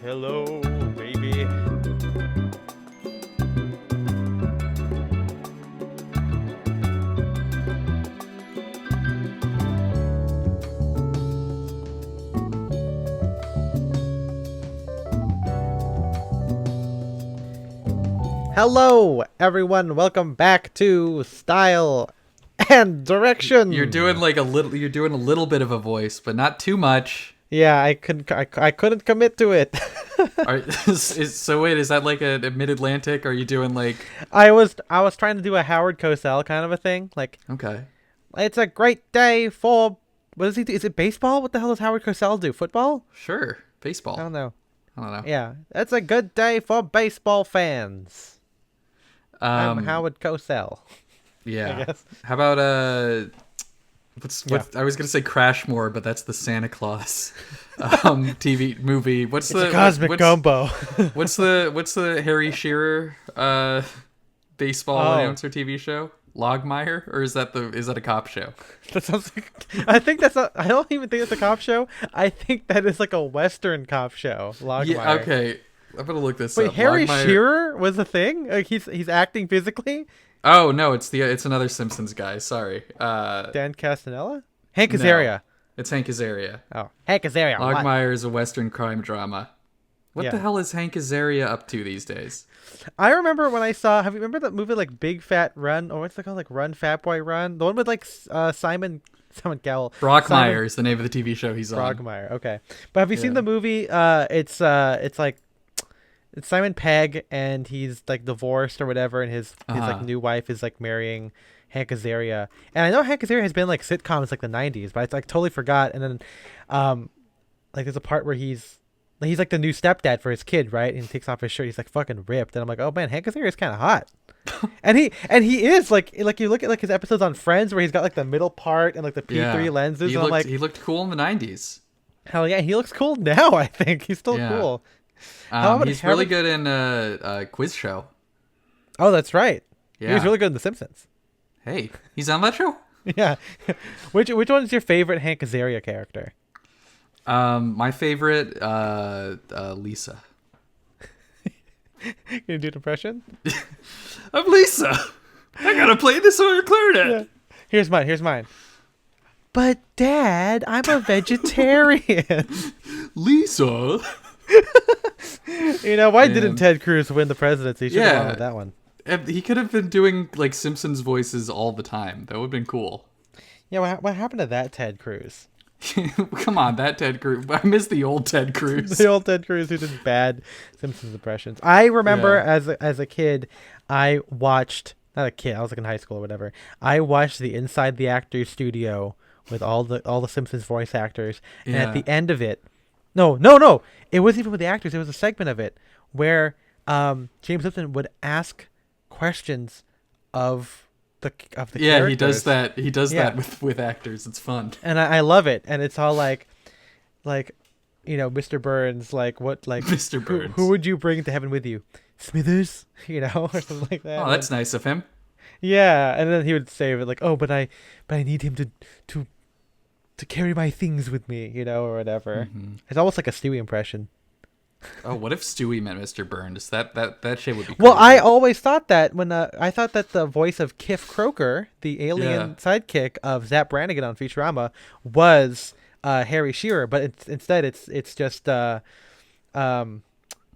Hello, baby. Hello, everyone. Welcome back to Style and Direction. You're doing a little bit of a voice, but not too much. Yeah, I couldn't commit to it. So wait, is that like a mid-Atlantic? Or are you doing like? I was trying to do a Howard Cosell kind of a thing. Like, Okay. it's a great day for, what does he do? Is it baseball? What the hell does Howard Cosell do? Football? Sure. Baseball. I don't know. I don't know. Yeah, it's a good day for baseball fans. I'm Um. Howard Cosell. Yeah. I guess. How about what I was gonna say Crashmore, but that's the Santa Claus TV movie. What's It's the a cosmic gumbo. what's the Harry Shearer baseball Oh. announcer TV show? Logmire, or is that a cop show? That sounds like, I think that's I don't even think it's a cop show. I think that is like a Western cop show. Logmire. Yeah. Okay. I'm gonna look this Wait, up. Harry Logmire- Shearer was a thing? Like he's acting physically? Oh no, it's another Simpsons guy. Sorry. Dan Castanella? Hank No. Azaria. It's Hank Azaria. Oh, Hank Azaria. what? Logmire is a Western crime drama. What Yeah. the hell is Hank Azaria up to these days? I remember when I saw. Have you remember that movie like Big Fat Run, or what's it called, like Run Fat Boy Run? The one with like Simon Cowell. Brockmire is the name of the TV show he's on. Brockmire. Okay, but have you seen Yeah. the movie? It's like it's Simon Pegg, and he's like divorced or whatever, and his like Uh-huh. new wife is like marrying Hank Azaria. And I know Hank Azaria has been like sitcoms like the '90s, but I like totally forgot. And then, like there's a part where he's like the new stepdad for his kid, right? And he takes off his shirt. He's like fucking ripped, and I'm like, oh man, Hank Azaria is kind of hot. and he is like you look at like his episodes on Friends where he's got like the middle part and like the P3 lenses. He And looked, I'm like, he looked cool in the 90s. hell yeah, he looks cool now. I think he's still Yeah. cool. How about He's really Howard- good in a quiz show. Oh, that's right. He was Yeah. really good in The Simpsons. Hey, he's on that show? Yeah. Which one is your favorite Hank Azaria character? My favorite, Lisa. Can you do an impression? I'm Lisa. I gotta play this on your clarinet. Yeah. Here's mine. But Dad, I'm a vegetarian. Lisa. You know, why didn't Man. Ted Cruz win the presidency? Should have Yeah. gone with that one. He could have been doing like Simpsons voices all the time. That would have been cool. Yeah, what happened to that Ted Cruz? Come on, that Ted Cruz. I miss the old Ted Cruz. The old Ted Cruz who did bad Simpsons impressions. I remember Yeah. as a kid, I watched, not a kid, I was like in high school or whatever. I watched the Inside the Actors studio with all the Simpsons voice actors, and at Yeah. the end of it, no, it wasn't even with the actors. It was a segment of it where James Simpson would ask questions of the Yeah, characters. he does that. He does Yeah. that with actors. It's fun. And I love it. And it's all like, you know, Mr. Burns, like what, like Mr. Burns. who would you bring to heaven with you? Smithers, you know, or something like that. Oh, that's nice of him. Yeah, and then he would say it like, oh, but I need him to carry my things with me, you know, or whatever. Mm-hmm. It's almost like a Stewie impression. Oh, what if Stewie meant Mr. Burns? That shit would be. Well, crazy. I always thought that when I thought that the voice of Kif Kroker, the alien Yeah. sidekick of Zap Brannigan on Futurama, was Harry Shearer, but instead it's just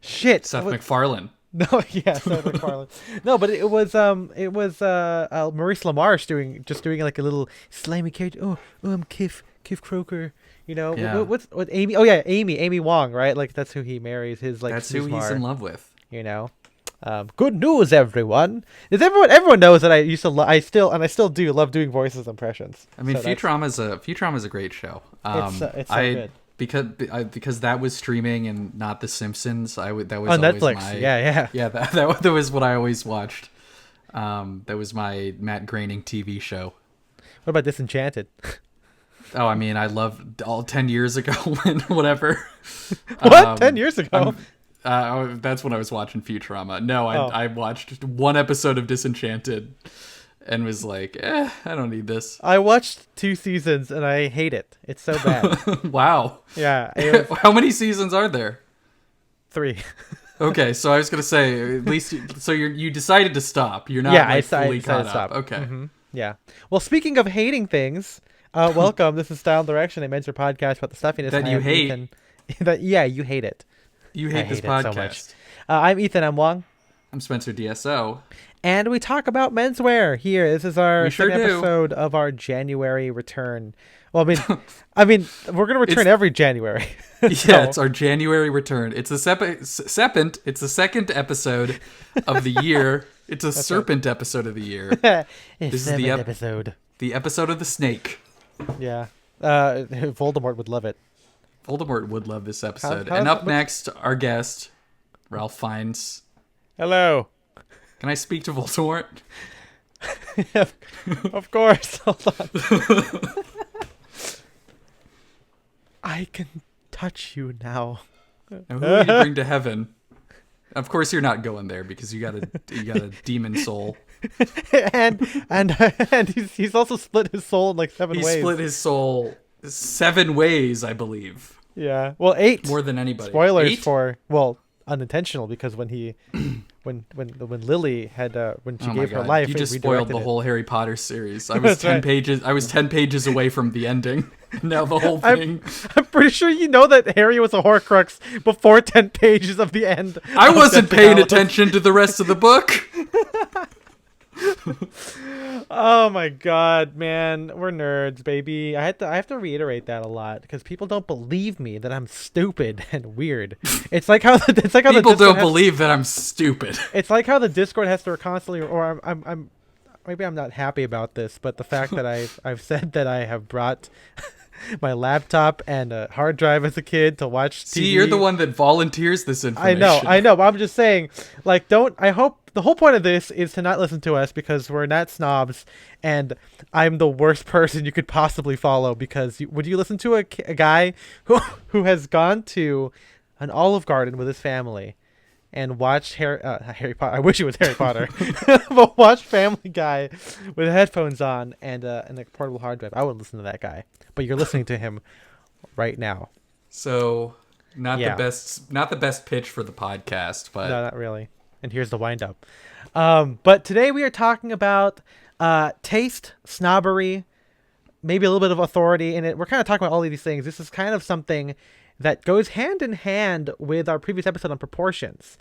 shit. Seth What- MacFarlane. No, yeah, Seth MacFarlane. No, but it was Maurice LaMarche doing like a little slimy character. Oh, I'm Kif Kroker. You know, Yeah. what Amy? Oh yeah, Amy Wong, right? Like that's who he marries. His like That's who he's Suzmar, in love with. you know. Good news, everyone. Is everyone knows that I used to I still do love doing voices impressions. I mean, So that's- Futurama's a great show. It's so good. Because that was streaming and not The Simpsons. That was on always Netflix. my, Yeah. yeah. That was what I always watched. That was my Matt Groening TV show. What about Disenchanted? Oh, I mean, I loved all 10 years ago when whatever. What? 10 years ago? That's when I was watching Futurama. No, Oh. I watched one episode of Disenchanted and was like, I don't need this. I watched 2 seasons and I hate it. It's so bad. Wow. Yeah. It was, How many seasons are there? 3. Okay, so I was gonna say at least so you decided to stop. You're not Yeah, like I fully decided caught to up. stop. Okay. Yeah. Well, speaking of hating things, welcome. This is Style and Direction, a men's podcast about the stuffiness. That I you am hate. Ethan. Yeah, you hate it. You I hate this hate it so much. podcast. I'm Ethan. I'm Wong. I'm Spencer DSO. And we talk about menswear here. This is our We sure second do. episode of our January return. Well, we're gonna return It's- every January. Yeah, it's our January return. It's the sepent. It's the second episode of the year. It's a serpent episode of the year. It's This is the episode. The episode of the snake. Yeah. Voldemort would love it. Voldemort would love this episode. How- And up what's- next, our guest, Ralph Fiennes. Hello. Can I speak to Voldemort? Of course. Hold on. I can touch you now. Now, who will you bring to heaven? Of course, you're not going there because you got a demon soul. and he's also split his soul in like 7 He ways. split his soul 7 ways, I believe. Yeah. Well, 8. More than anybody. Spoilers 8? for unintentional, because when he when Lily had when she Oh my gave her God. life, You it just spoiled the redirected it. whole Harry Potter series. I was That's right. 10 pages away from the ending. Now the whole I'm- thing. I'm pretty sure you know that Harry was a Horcrux before 10 pages of the end. I of wasn't Deathly paying Hallows. attention to the rest of the book. Oh my god, man, we're nerds, baby. I have to reiterate that a lot because people don't believe me that I'm stupid and weird. It's like how the People Discord don't has- believe that I'm stupid. It's like how the Discord has to constantly, or I'm maybe I'm not happy about this, but the fact that I've said that I have brought my laptop and a hard drive as a kid to watch TV. See, you're the one that volunteers this I information. know, but I'm just saying, like, I hope the whole point of this is to not listen to us because we're not snobs, and I'm the worst person you could possibly follow because would you listen to a guy who has gone to an Olive Garden with his family and watched Harry Potter? I wish it was Harry Potter, but watch Family Guy with headphones on and a portable hard drive. I wouldn't listen to that guy, but you're listening to him right now. So, not Yeah. the best pitch for the podcast, but No, not really. And here's the wind up. But today we are talking about taste, snobbery, maybe a little bit of authority in it. We're kind of talking about all of these things. This is kind of something that goes hand in hand with our previous episode on proportions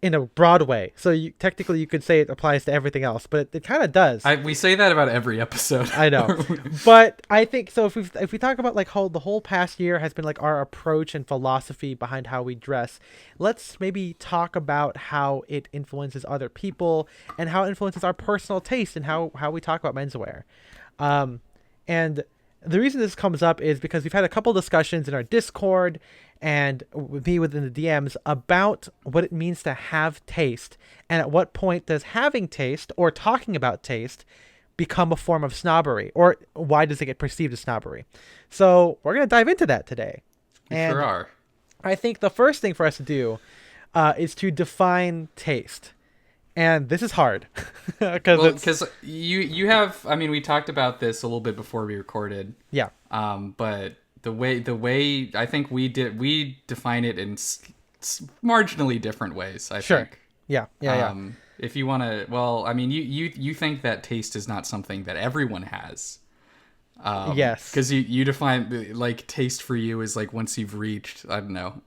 in a broad way. So technically you could say it applies to everything else, but it kind of does. we say that about every episode. I know, but I think so. If we talk about like how the whole past year has been like our approach and philosophy behind how we dress, let's maybe talk about how it influences other people and how it influences our personal taste and how we talk about menswear. And the reason this comes up is because we've had a couple discussions in our Discord and with me within the DMs about what it means to have taste, and at what point does having taste or talking about taste become a form of snobbery, or why does it get perceived as snobbery? So we're going to dive into that today. We And sure are. I think the first thing for us to do is to define taste. And this is hard Because you have, I mean, we talked about this a little bit before we recorded. yeah. But the way I think we define it in marginally different ways. I Sure. think. Yeah. If you want to, well, I mean, you think that taste is not something that everyone has. Yes. Because you define like taste for you is like once you've reached, I don't know,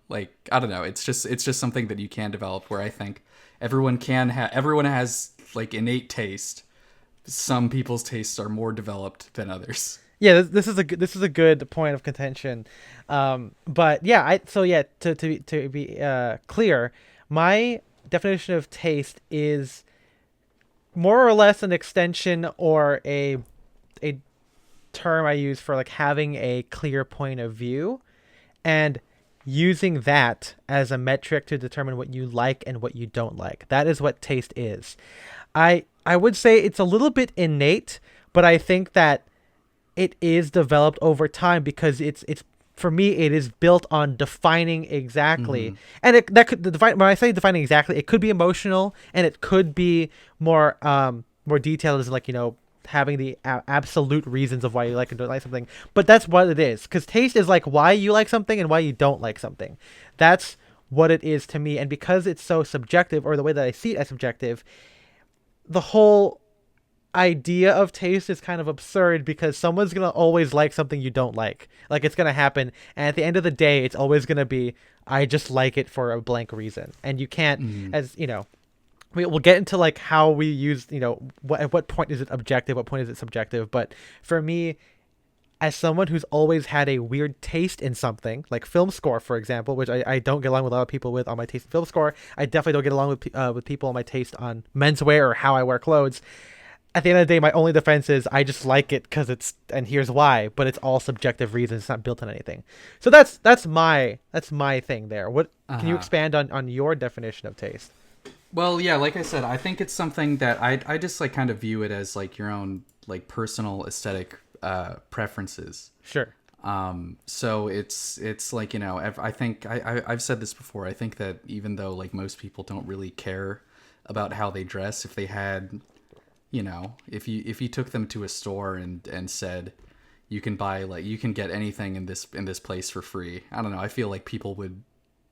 it's just something that you can develop. Where I think everyone has like innate taste. Some people's tastes are more developed than others. Yeah, this is a good point of contention. But yeah, to be clear, my definition of taste is more or less an extension or a term I use for like having a clear point of view and using that as a metric to determine what you like and what you don't like. That is what taste is. I would say it's a little bit innate, but I think that it is developed over time because it's for me it is built on defining exactly, and that could define. When I say defining exactly, it could be emotional and it could be more detailed, as like, you know, having the absolute reasons of why you like and don't like something. But that's what it is, because taste is like why you like something and why you don't like something. That's what it is to me. And because it's so subjective, or the way that I see it as subjective, the whole idea of taste is kind of absurd, because someone's gonna always like something you don't like. Like, it's gonna happen, and at the end of the day, it's always gonna be, I just like it for a blank reason. And you can't, Mm. as you know, we'll get into like how we use, at what point is it objective, what point is it subjective. But for me, as someone who's always had a weird taste in something, like film score, for example, which I don't get along with a lot of people with on my taste in film score. I definitely don't get along with people on my taste on menswear or how I wear clothes. At the end of the day, my only defense is I just like it because and here's why. But it's all subjective reasons. It's not built on anything. So that's my thing there. What can you Uh-huh. expand on your definition of taste? Well, yeah, like I said, I think it's something that I just like kind of view it as like your own like personal aesthetic preferences. Sure. So it's like, I think I've said this before. I think that even though like most people don't really care about how they dress, if they had, if you took them to a store and said you can buy, like, you can get anything in this place for free, I don't know, I feel like people would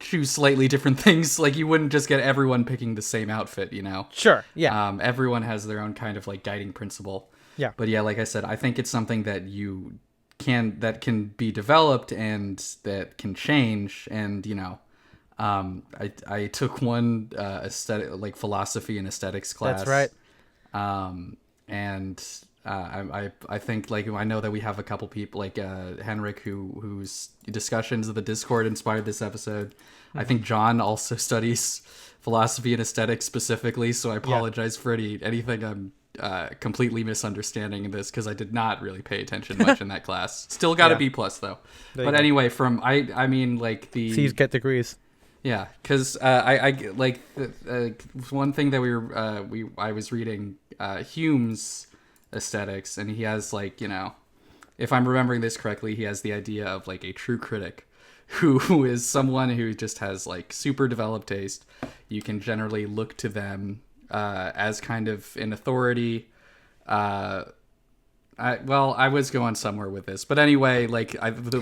choose slightly different things. Like, you wouldn't just get everyone picking the same outfit, Sure. Yeah. Everyone has their own kind of like guiding principle. Yeah. But yeah, like I said, I think it's something that that can be developed and that can change. And I took one aesthetic, like philosophy and aesthetics class. That's right. And I think, like, I know that we have a couple people like Henrik whose discussions of the Discord inspired this episode. I think John also studies philosophy and aesthetics specifically, so I apologize for anything I'm completely misunderstanding in this, because I did not really pay attention much in that class. Still got a Yeah. B plus though. There But you go. anyway, I mean, like, the C's get degrees. yeah, because I like one thing that I was reading Hume's aesthetics, and he has, like, if I'm remembering this correctly, he has the idea of like a true critic, who is someone who just has like super developed taste. You can generally look to them as kind of an authority. I was going somewhere with this, but anyway, like,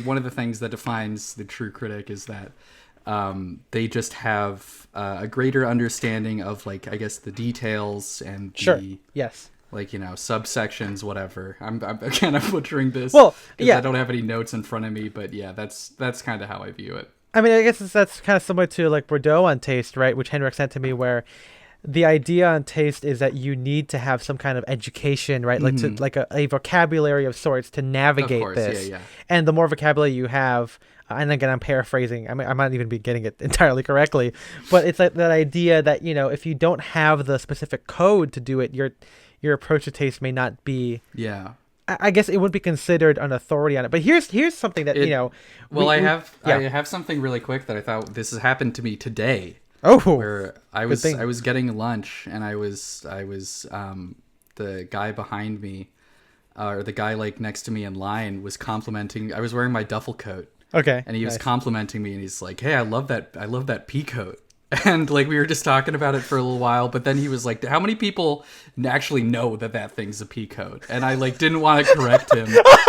one of the things that defines the true critic is that they just have a greater understanding of, like, I guess, the details and Sure. the, Yes. like, subsections, whatever. I'm butchering this. Well, 'cause yeah. I don't have any notes in front of me, but yeah, that's kind of how I view it. I mean, I guess that's kind of similar to like Bordeaux on taste, right? Which Henrik sent to me, where the idea on taste is that you need to have some kind of education, right? Like, to like a vocabulary of sorts to navigate course, this. yeah. And the more vocabulary you have, and again, I'm paraphrasing. I might even be getting it entirely correctly, but it's like that idea that, if you don't have the specific code to do it, your approach to taste may not be. Yeah. I guess it wouldn't be considered an authority on it. But here's something that Well, I have yeah. something really quick that I thought this has happened to me today. Oh, Where I was thing. getting lunch, and I was the guy behind me, or the guy like next to me in line, was complimenting. I was wearing my duffel coat, okay. and he was Nice. complimenting me, and he's like, "Hey, I love that pea coat." And like, we were just talking about it for a little while, but then he was like, "How many people actually know that thing's a pea coat?" And I like didn't want to correct him,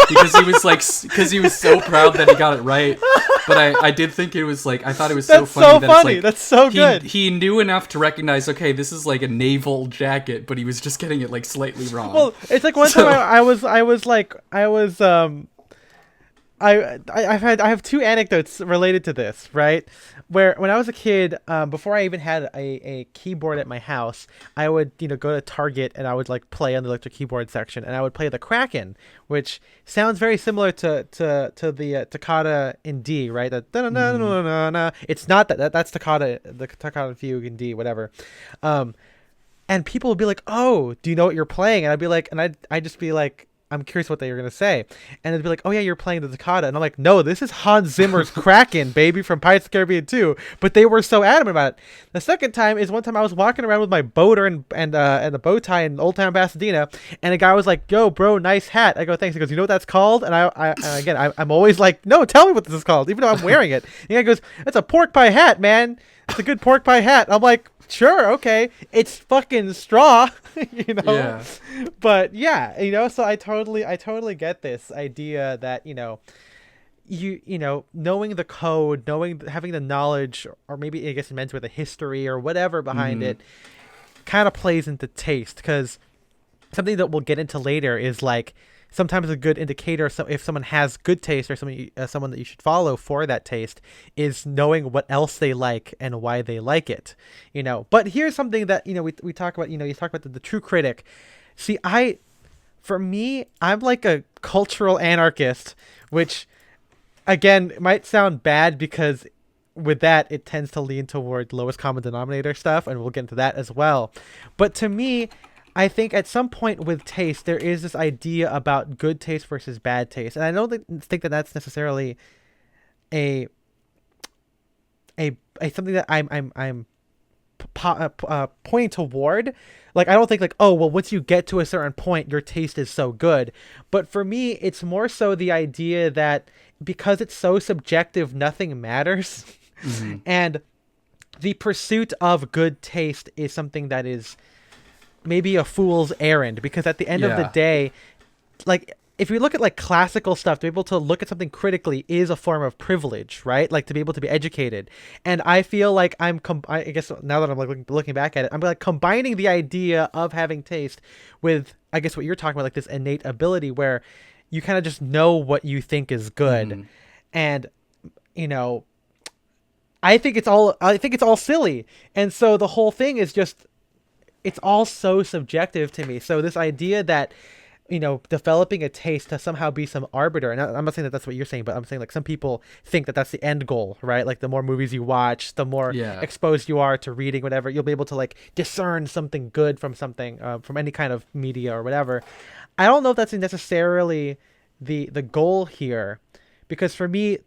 because he was so proud that he got it right. But I did think it was like, I thought it was so That's funny. so that funny. It's like, That's so good. He knew enough to recognize, okay, this is like a naval jacket, but he was just getting it like slightly wrong. Well, it's like one So- time I have two anecdotes related to this, right? Where when I was a kid, before I even had a keyboard at my house, I would go to Target and I would like play on the electric keyboard section, and I would play the Kraken, which sounds very similar to the toccata in D, right? The da-na-na-na-na-na. It's not that's toccata, the toccata fugue in D, whatever. And people would be like, "Oh, do you know what you're playing?" And I'd be like, I'd just be like, "I'm curious what they were gonna say," and they'd be like, "Oh yeah, you're playing the toccata," and I'm like, "No, this is Hans Zimmer's Kraken, baby, from Pirates of the Caribbean 2." But they were so adamant about it. The second time is one time I was walking around with my boater and the bow tie in Old Town Pasadena, and a guy was like, "Yo, bro, nice hat." I go, "Thanks." He goes, "You know what that's called?" And I'm always like, "No, tell me what this is called," even though I'm wearing it. And the guy goes, "That's a pork pie hat, man. It's a good pork pie hat." I'm like, "Sure, okay. It's fucking straw," Yeah. But yeah, so I totally get this idea that knowing the code, having the knowledge, or maybe I guess in menswear the history or whatever behind Mm-hmm. it, kind of plays into taste. Because something that we'll get into later is like sometimes a good indicator, so if someone has good taste or someone that you should follow for that taste, is knowing what else they like and why they like it. But here's something that we talk about. You talk about the true critic. See, for me, I'm like a cultural anarchist, which again might sound bad because with that it tends to lean toward lowest common denominator stuff, and we'll get into that as well. But to me, I think at some point with taste there is this idea about good taste versus bad taste, and I don't think that that's necessarily a a something that I'm pointing toward. Like, I don't think like, oh well, once you get to a certain point your taste is so good. But for me it's more so the idea that because it's so subjective nothing matters. Mm-hmm. And the pursuit of good taste is something that is maybe a fool's errand, because at the end of the Yeah. day, like if you look at like classical stuff, to be able to look at something critically is a form of privilege, right? Like to be able to be educated. And I feel like I guess now that I'm like looking back at it, I'm like combining the idea of having taste with, I guess, what you're talking about, like this innate ability where you kind of just know what you think is good. Mm-hmm. And you know I think it's all silly. And so the whole thing is just, it's all so subjective to me. So this idea that developing a taste to somehow be some arbiter, and I'm not saying that that's what you're saying, but I'm saying like some people think that that's the end goal, right? Like the more movies you watch, the more Yeah. exposed you are to reading, whatever, you'll be able to like discern something good from something, from any kind of media or whatever. I don't know if that's necessarily the goal here, because for me,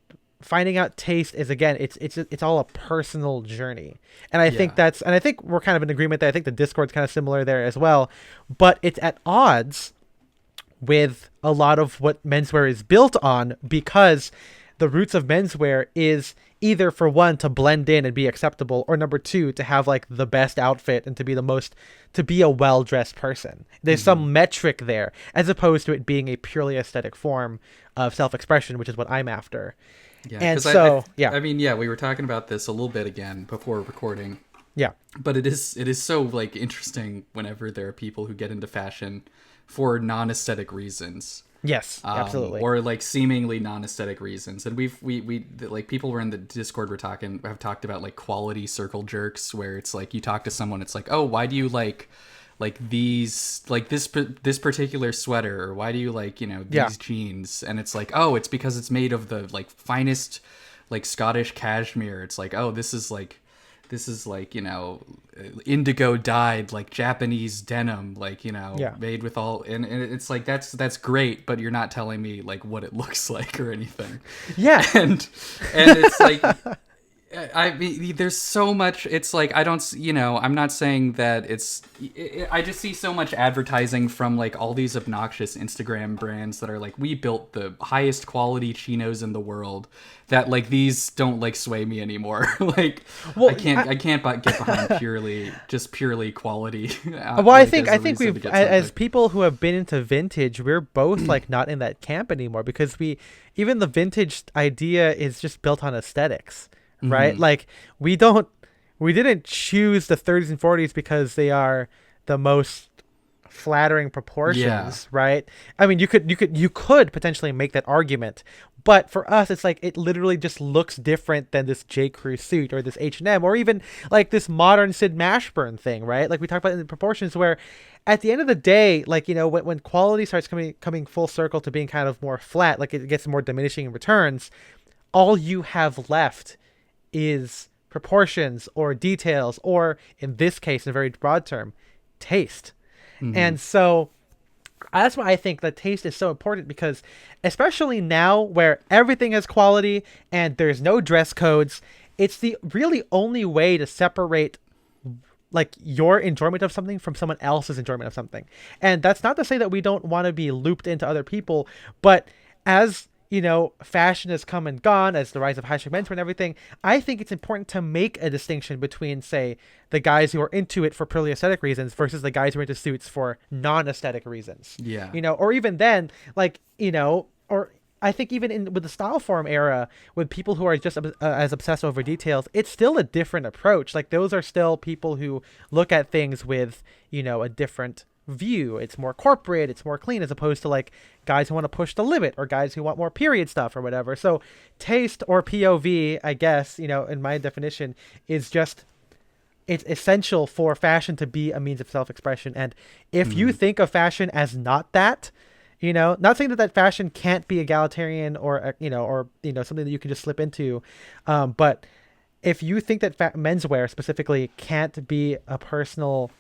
finding out taste is, again, it's all a personal journey. And Yeah. I think we're kind of in agreement that I think the Discord's kind of similar there as well, but it's at odds with a lot of what menswear is built on, because the roots of menswear is either, for one, to blend in and be acceptable, or number two, to have like the best outfit and to be a well-dressed person. There's Mm-hmm. some metric there, as opposed to it being a purely aesthetic form of self-expression, which is what I'm after. Yeah, And because so, yeah, I mean, yeah, we were talking about this a little bit again before recording, yeah, but it is so like interesting whenever there are people who get into fashion for non-aesthetic reasons, yes, absolutely. or like seemingly non-aesthetic reasons. And like people were in the Discord have talked about like quality circle jerks, where it's like you talk to someone, it's like, oh, why do you like these, like this particular sweater, or why do you like Yeah, these jeans? And it's like, oh, it's because it's made of the like finest like Scottish cashmere. It's like, oh, this is like indigo dyed like Japanese denim, like yeah, made with all, and it's like that's great, but you're not telling me like what it looks like or anything. yeah, And it's like, I mean, there's so much. It's like, I don't, I'm not saying that I just see so much advertising from like all these obnoxious Instagram brands that are like, we built the highest quality chinos in the world, that like these don't like sway me anymore. Like, well, I can't get behind purely quality. well, I like, think as a I think reason to we've, get as something. people who have been into vintage, we're both like not in that camp anymore, because even the vintage idea is just built on aesthetics, right? Hmm. Like we didn't choose the 30s and 40s because they are the most flattering Yeah. proportions, right? I mean, you could potentially make that argument, but for us, it's like it literally just looks different than this J. Crew suit or this H&M, or even like this modern Sid Mashburn thing, right? Like we talked about in the proportions, where at the end of the day, like when quality starts coming full circle to being kind of more flat, like it gets more diminishing returns, all you have left is proportions or details, or in this case, in a very broad term, taste. Hmm. And so that's why I think that taste is so important, because especially now where everything has quality and there's no dress codes, it's the really only way to separate like your enjoyment of something from someone else's enjoyment of something. And that's not to say that we don't want to be looped into other people, but as fashion has come and gone, as the rise of high street menswear and everything, I think it's important to make a distinction between, say, the guys who are into it for purely aesthetic reasons versus the guys who are into suits for non-aesthetic reasons. Yeah. Or even then, like, or I think even with the style form era, with people who are just as obsessed over details, it's still a different approach. Like those are still people who look at things with, a different view. It's more corporate, it's more clean, as opposed to like guys who want to push the limit or guys who want more period stuff or whatever. So taste, or POV, I guess, in my definition, is just, it's essential for fashion to be a means of self-expression. And if you think of fashion as not that, not saying that fashion can't be egalitarian or something that you can just slip into, but if you think that menswear specifically can't be a personal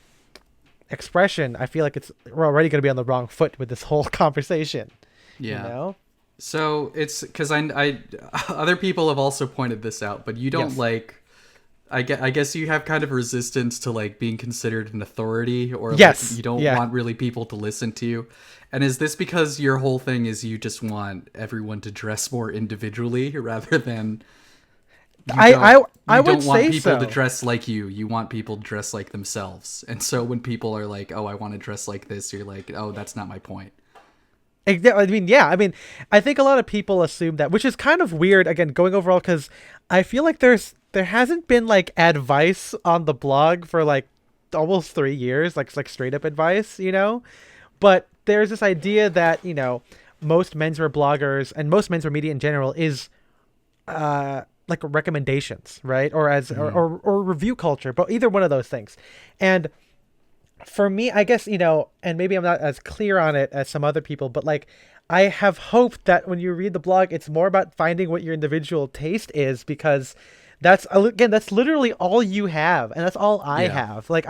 expression, I feel like we're already going to be on the wrong foot with this whole conversation. Yeah. So it's because I other people have also pointed this out, but you don't Yes. like. I guess you have kind of resistance to like being considered an authority, or Yes. like you don't Yeah. want really people to listen to you. And is this because your whole thing is you just want everyone to dress more individually rather than I would don't want say people to so. dress like you. You want people to dress like themselves. And so when people are like, "Oh, I want to dress like this," you're like, "Oh, that's not my point." I mean, yeah. I mean, I think a lot of people assume that, which is kind of weird. Again, going overall, because I feel like there hasn't been like advice on the blog for like almost 3 years, like straight up advice, But there's this idea that most menswear bloggers and most menswear media in general is like recommendations, right? Or as or review culture, but either one of those things. And for me, I guess, and maybe I'm not as clear on it as some other people, but like I have hoped that when you read the blog, it's more about finding what your individual taste is, because that's literally all you have, and that's all I have. Like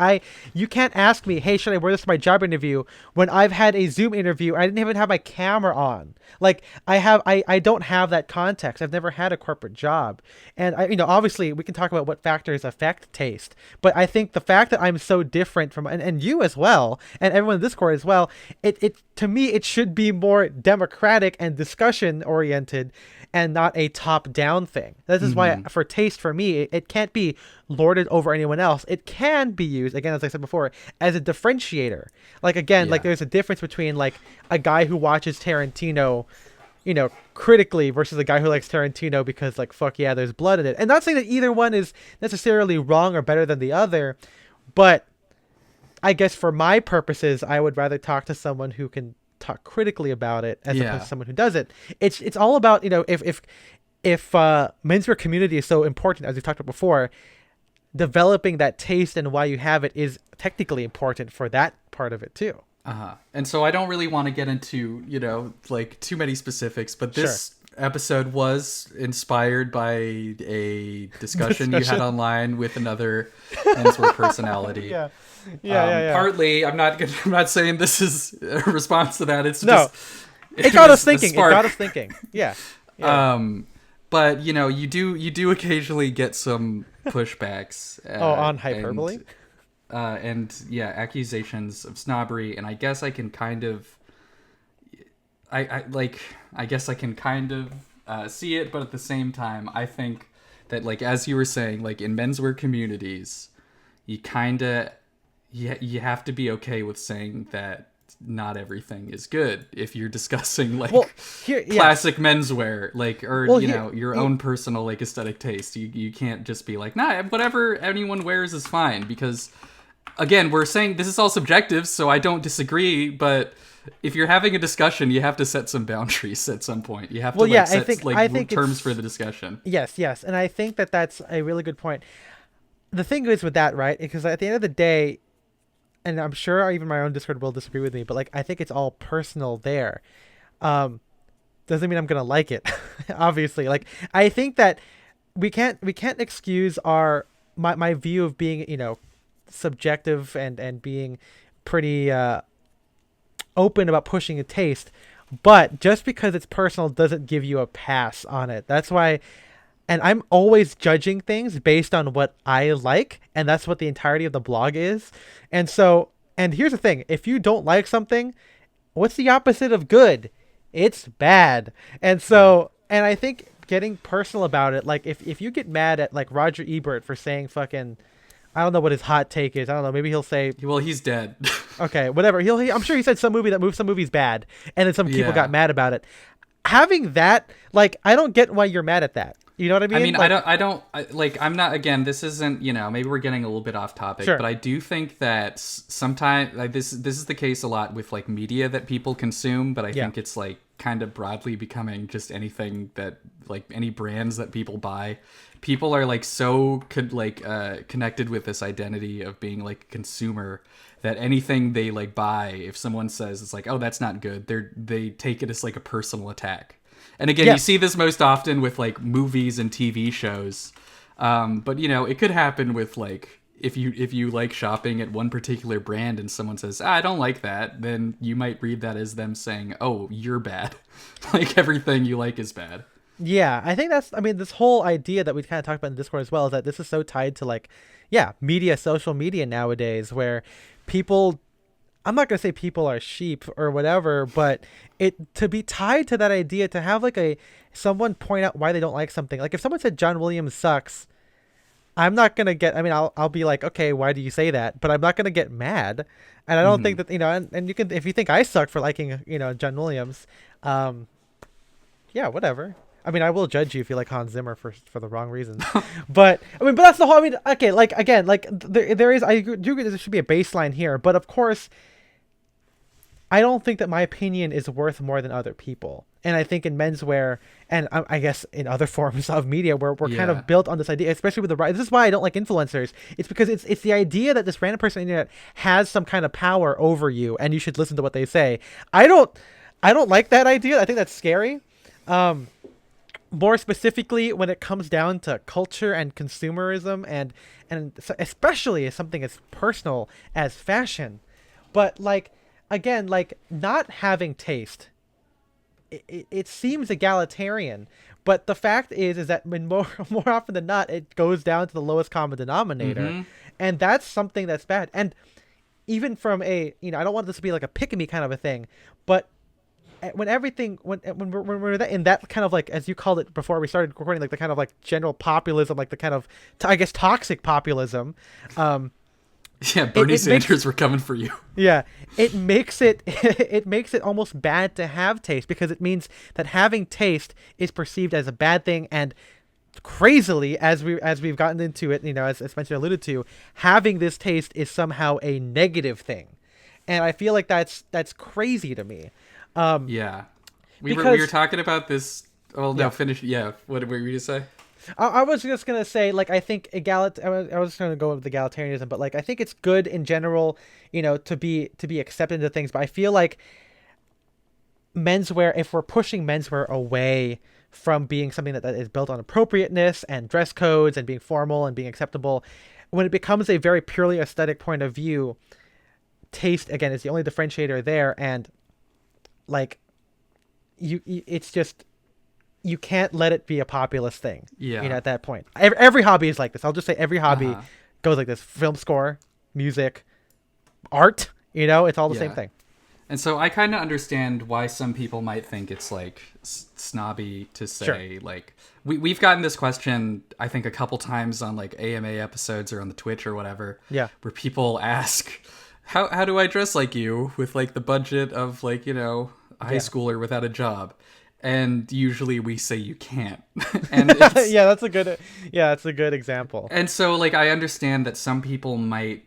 you can't ask me, hey, should I wear this to my job interview, when I've had a Zoom interview, I didn't even have my camera on. Like I don't have that context. I've never had a corporate job, and obviously we can talk about what factors affect taste, but I think the fact that I'm so different from, and you as well, and everyone in Discord as well, it to me it should be more democratic and discussion oriented, and not a top-down thing. This is why, for taste, for me, it can't be lorded over anyone else. It can be used, again, as I said before, as a differentiator. Like, again, like there's a difference between like a guy who watches Tarantino, critically, versus a guy who likes Tarantino because, like, fuck yeah, there's blood in it. And not saying that either one is necessarily wrong or better than the other, but I guess for my purposes, I would rather talk to someone who can talk critically about it as opposed to someone who doesn't. It's all about, if menswear community is so important, as we've talked about before, developing that taste and why you have it is technically important for that part of it too. And so I don't really want to get into, like too many specifics, but this episode was inspired by a discussion you had online with another menswear personality. Partly, I'm not saying this is a response to that. It's just it got us thinking. It got us thinking. Yeah. But you do occasionally get some pushbacks. On hyperbole. And accusations of snobbery, and I guess I can kind of, I guess I can kind of see it, but at the same time, I think that, like, as you were saying, like in menswear communities, you kind of you have to be okay with saying that not everything is good if you're discussing like classic menswear, like, or your own personal like aesthetic taste. You can't just be like, nah, whatever anyone wears is fine, because again, we're saying this is all subjective, so I don't disagree, but if you're having a discussion, you have to set some boundaries at some point. You have to set terms for the discussion. Yes, and I think that that's a really good point. The thing is with that, right? Because at the end of the day, and I'm sure even my own Discord will disagree with me, but like I think it's all personal there. Doesn't mean I'm gonna like it, obviously. Like I think that we can't excuse my view of being subjective and being pretty open about pushing a taste, but just because it's personal doesn't give you a pass on it. That's why. And I'm always judging things based on what I like, and that's what the entirety of the blog is. And so, and here's the thing, if you don't like something, what's the opposite of good? It's bad. And so, and I think getting personal about it, like if you get mad at like Roger Ebert for saying fucking, I don't know what his hot take is. I don't know. Maybe he'll say, well, he's dead. Okay, whatever. I'm sure he said some movie's bad, and then some people got mad about it. having that, like, I don't get why you're mad at that. You know what I I mean? mean, Like, like, I'm not, again, this isn't, maybe we're getting a little bit off topic, sure. but I do think that sometimes, like, this is the case a lot with, like, media that people consume, but I Yeah. think it's, like, kind of broadly becoming just anything that, like, any brands that people buy. People are, like, so, connected with this identity of being, like, a consumer that anything they, like, buy, if someone says it's like, oh, that's not good, they take it as, like, a personal attack. And again, you see Yes. this most often with like movies and TV shows. But it could happen with like if you like shopping at one particular brand and someone says, I don't like that, then you might read that as them saying, oh, you're bad. Like everything you like is bad. Yeah, I think I mean, this whole idea that we kind of talked about in Discord as well is that this is so tied to, like, yeah, media, social media nowadays, where people, I'm not going to say people are sheep or whatever, but to be tied to that idea, to have like someone point out why they don't like something. Like if someone said John Williams sucks, I'm not going to I mean, I'll be like, okay, why do you say that? But I'm not going to get mad. And I don't Hmm. think that, and you can, if you think I suck for liking, John Williams, um, yeah, whatever. I mean, I will judge you if you like Hans Zimmer for the wrong reasons, but I mean, but that's the whole. I mean, okay, like again, like there is. I do agree there should be a baseline here, but of course, I don't think that my opinion is worth more than other people. And I think in menswear, and I guess in other forms of media, we're kind Yeah. of built on this idea, especially with the rise. This is why I don't like influencers. It's because it's the idea that this random person on the internet has some kind of power over you, and you should listen to what they say. I don't, I don't like that idea. I think that's scary. Um, More specifically, when it comes down to culture and consumerism, especially as something as personal as fashion, but like, again, like, not having taste, it seems egalitarian, but the fact is that when more more often than not, it goes down to the lowest common denominator, Mm-hmm. and that's something that's bad. And even from I don't want this to be like a pick me kind of a thing, but when everything when we're in that kind of, like, as you called it before we started recording, like the kind of like general populism, like the kind of I guess toxic populism, um Yeah, it, Bernie it makes Sanders, we're coming for you. yeah, it makes it it makes it almost bad to have taste, because it means that having taste is perceived as a bad thing. And crazily, as we've gotten into it, as Spencer alluded to, having this taste is somehow a negative thing. And I feel like that's crazy to me. Yeah. We were Because talking about this. Oh, no, yeah, finish. Yeah. What were you going to say? I was just gonna say, like, I think I was gonna go with egalitarianism, but like I think it's good in general, to be accepted into things. But I feel like menswear, if we're pushing menswear away from being something that is built on appropriateness and dress codes and being formal and being acceptable, when it becomes a very purely aesthetic point of view, taste again is the only differentiator there. And like, it's just, you can't let it be a populist thing. Yeah. At that point, every hobby is like this. I'll just say every Uh hobby huh. goes like this: film score, music, art. It's all the same Yeah. thing. And so I kind of understand why some people might think it's like snobby to Sure. say like we've gotten this question I think a couple times on like AMA episodes or on the Twitch or whatever, Yeah. where people ask how do I dress like you with like the budget of like a high Yeah. schooler without a job, and usually we say you can't. And it's Yeah, that's a good example. and so like I understand that some people might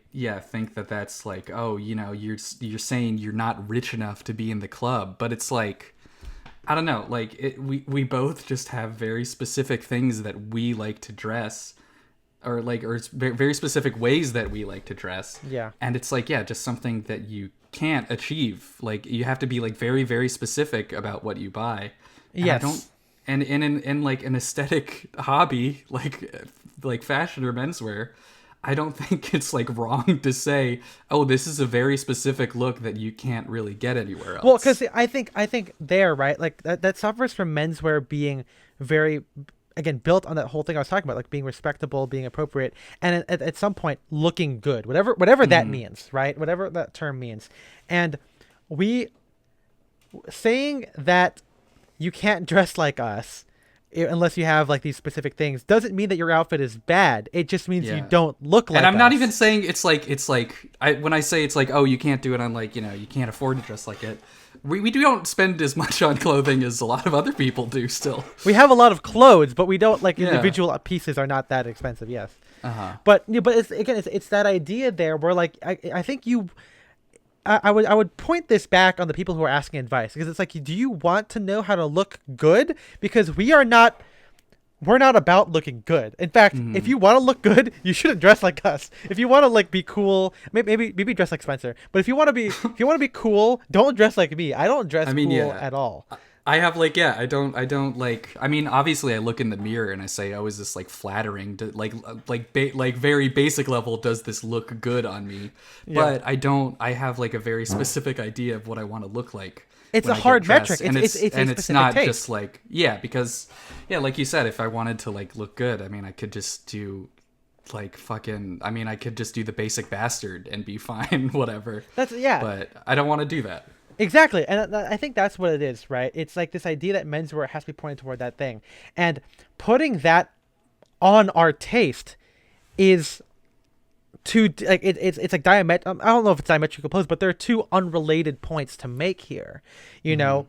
think that that's like, oh, you're saying you're not rich enough to be in the club, but it's like I don't know, like we both just have very specific things that we like to dress, or it's very specific ways that we like to dress. Yeah. And it's like, yeah, just something that you can't achieve. Like you have to be like very very specific about what you buy. And I don't Yes. and in like an aesthetic hobby like fashion or menswear, I don't think it's like wrong to say, oh, this is a very specific look that you can't really get anywhere Well, else. because I think there, right, like that suffers from menswear being very, again, built on that whole thing I was talking about, like being respectable, being appropriate, and at some point looking good, whatever that Mm, means, right? Whatever that term means. And we saying that you can't dress like us unless you have like these specific things, doesn't mean that your outfit is bad. It just means you Yeah. don't look like And I'm not us. even saying when I say it's like, oh, you can't do it, I'm like, you can't afford to dress like it. We don't spend as much on clothing as a lot of other people do still. We have a lot of clothes, but we don't like Yeah. individual pieces are not that expensive. Yes, Uh-huh. but but it's again, it's that idea there where like I think you. I would point this back on the people who are asking advice because it's like, do you want to know how to look good? Because we're not about looking good. In fact, if you want to look good, you shouldn't dress like us. If you want to like be cool, maybe dress like Spencer. But if you want to be cool, don't dress like me. I don't dress I mean, cool yeah. at all. I have like, yeah, I don't like, I mean, obviously I look in the mirror and I say, oh, is this like flattering to like very basic level, does this look good on me? But I have like a very specific idea of what I want to look like. It's when a I get hard dressed. metric. It's a And it's specific not taste. just like, yeah, because yeah, like you said, if I wanted to like look good, I mean, I could just do like fucking, I mean, I could just do the basic bastard and be fine, whatever. That's yeah. But I don't want to do that. Exactly, and I think that's what it is, right? It's like this idea that menswear has to be pointed toward that thing, and putting that on our taste is two like it's like I don't know if it's diametrically opposed, but there are two unrelated points to make here, you know.